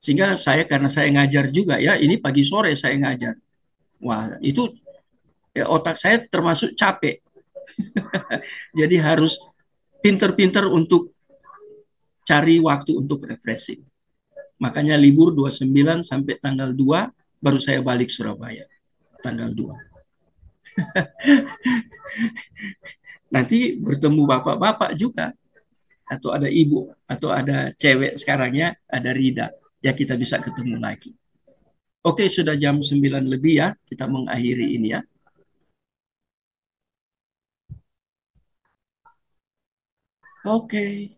Sehingga karena saya ngajar juga ya, ini pagi sore saya ngajar. Wah, itu ya, otak saya termasuk capek. Jadi harus pinter-pinter untuk cari waktu untuk refreshing. Makanya libur 29 sampai tanggal 2 baru saya balik Surabaya. Tanggal 2. Nanti bertemu bapak-bapak juga. Atau ada ibu, atau ada cewek sekarang ya, ada Rida. Ya kita bisa ketemu lagi. Oke, sudah jam 9 lebih ya, kita mengakhiri ini ya. Oke.